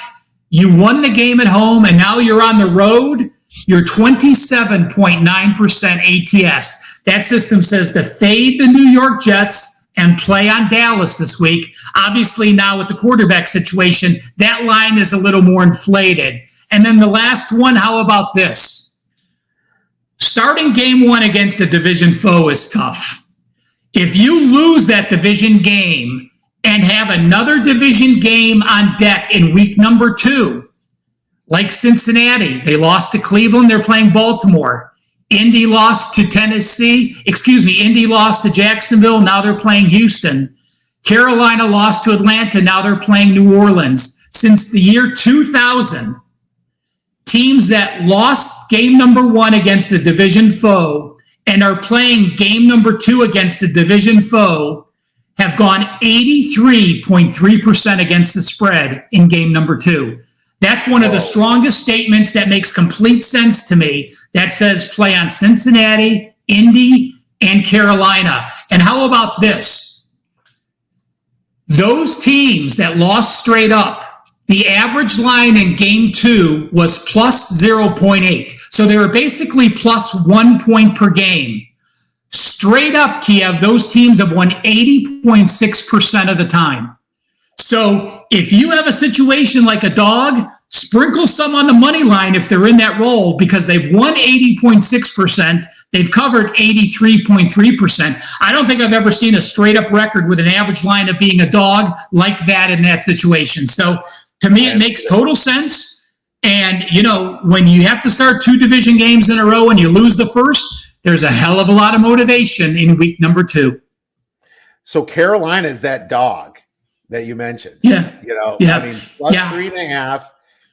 you won the game at home, and now you're on the road, you're 27.9% ATS. That system says to fade the New York Jets and play on Dallas this week. Obviously, now with the quarterback situation, that line is a little more inflated. And then the last one, how about this? Starting game 1 against a division foe is tough. If you lose that division game and have another division game on deck in week number 2, like Cincinnati, they lost to Cleveland, they're playing Baltimore. Indy lost to Indy lost to Jacksonville, now they're playing Houston. Carolina lost to Atlanta, now they're playing New Orleans. Since the year 2000, teams that lost game number 1 against a division foe and are playing game number 2 against a division foe have gone 83.3% against the spread in game number 2. That's one of the strongest statements that makes complete sense to me. That says play on Cincinnati, Indy, and Carolina. And how about this? Those teams that lost straight up, the average line in game 2 was plus 0.8. So they were basically plus 1 point per game. Straight up, Kiev, those teams have won 80.6% of the time. So if you have a situation like a dog, sprinkle some on the money line if they're in that role, because they've won 80.6%. They've covered 83.3%. I don't think I've ever seen a straight up record with an average line of being a dog like that in that situation. So to me, it makes total sense. And, you know, when you have to start 2 division games in a row and you lose the first, there's a hell of a lot of motivation in week number 2. So Carolina is that dog that you mentioned. Yeah. You know, yeah. I mean, plus 3.5.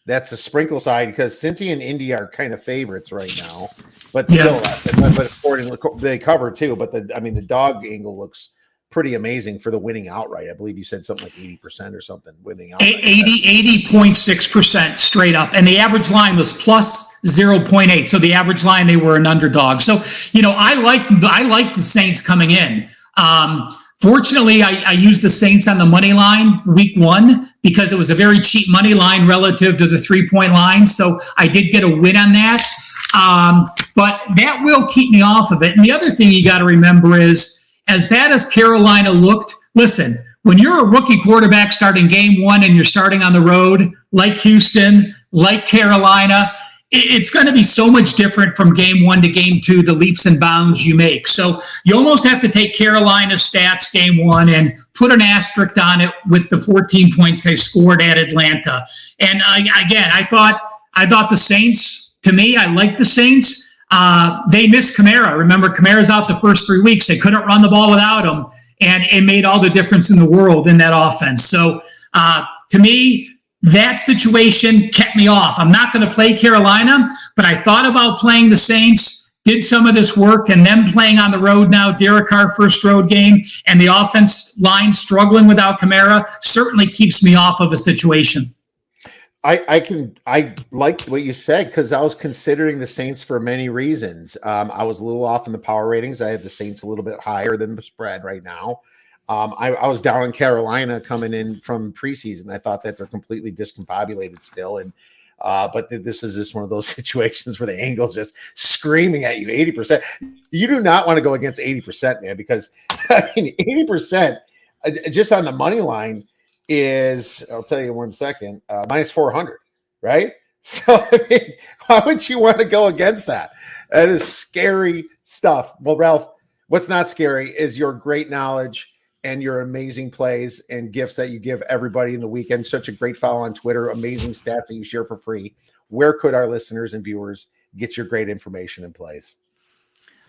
That's the sprinkle side, because Cincy and Indy are kind of favorites right now. But still, but according they cover too. But the dog angle looks pretty amazing for the winning outright. I believe you said something like 80% or something winning outright. 80.6% straight up. And the average line was plus 0.8. So the average line, they were an underdog. So, you know, I like the Saints coming in. Fortunately, I used the Saints on the money line week 1 because it was a very cheap money line relative to the 3-point line. So I did get a win on that. But that will keep me off of it. And the other thing you got to remember is, as bad as Carolina looked, listen, when you're a rookie quarterback starting game one and you're starting on the road, like Houston, like Carolina, it's going to be so much different from game one to game two, the leaps and bounds you make. So you almost have to take Carolina's stats game one and put an asterisk on it with the 14 points they scored at Atlanta. And I thought the Saints, to me, I like the Saints. They missed Kamara. Remember, Kamara's out the first 3 weeks. They couldn't run the ball without him, and it made all the difference in the world in that offense. So to me, that situation kept me off. I'm not going to play Carolina, but I thought about playing the Saints, did some of this work, and them playing on the road now, Derek Carr first road game, and the offense line struggling without Kamara certainly keeps me off of a situation. I liked what you said because I was considering the Saints for many reasons. I was a little off in the power ratings. I have the Saints a little bit higher than the spread right now. I was down in Carolina coming in from preseason. I thought that they're completely discombobulated still. But this is just one of those situations where the angle's just screaming at you 80%. You do not want to go against 80%, man, because I mean, 80% just on the money line is, I'll tell you in 1 second, minus 400, right? So I mean, why would you want to go against that? That is scary stuff. Well, Ralph, what's not scary is your great knowledge and your amazing plays and gifts that you give everybody in the weekend. Such a great follow on Twitter, amazing stats that you share for free. Where could our listeners and viewers get your great information and plays?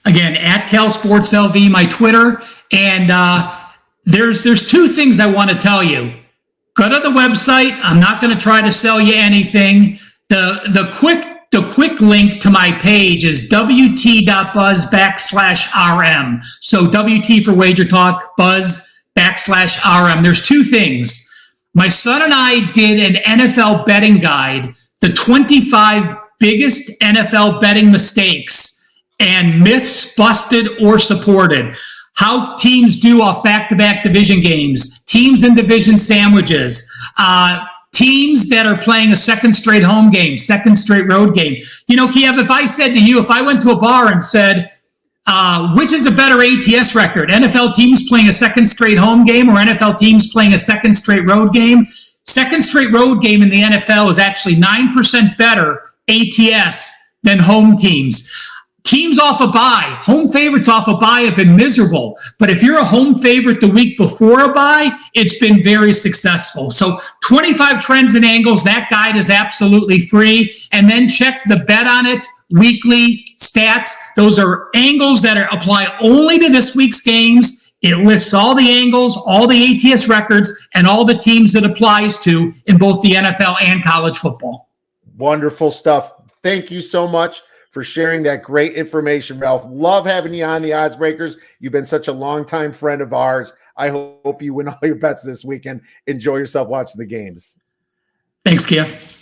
Again, at Cal Sports LV, my Twitter. And there's two things I want to tell you. Go to the website. I'm not going to try to sell you anything. The quick link to my page is wt.buzz/RM. So WT for Wager Talk, buzz/RM. There's two things. My son and I did an NFL betting guide, the 25 biggest NFL betting mistakes and myths busted or supported. How teams do off back-to-back division games, teams in division sandwiches, teams that are playing a second straight home game, second straight road game. You know, Kiev, if I said to you, if I went to a bar and said, which is a better ATS record, NFL teams playing a second straight home game or NFL teams playing a second straight road game? Second straight road game in the NFL is actually 9% better ATS than home teams. Teams off a bye, home favorites off a bye have been miserable. But if you're a home favorite the week before a bye, it's been very successful. So 25 trends and angles, that guide is absolutely free. And then check the Bet On It weekly stats. Those are angles that apply only to this week's games. It lists all the angles, all the ATS records, and all the teams it applies to in both the NFL and college football. Wonderful stuff. Thank you so much for sharing that great information, Ralph. Love having you on the Odds Breakers. You've been such a longtime friend of ours. I hope you win all your bets this weekend. Enjoy yourself watching the games. Thanks, Kiev.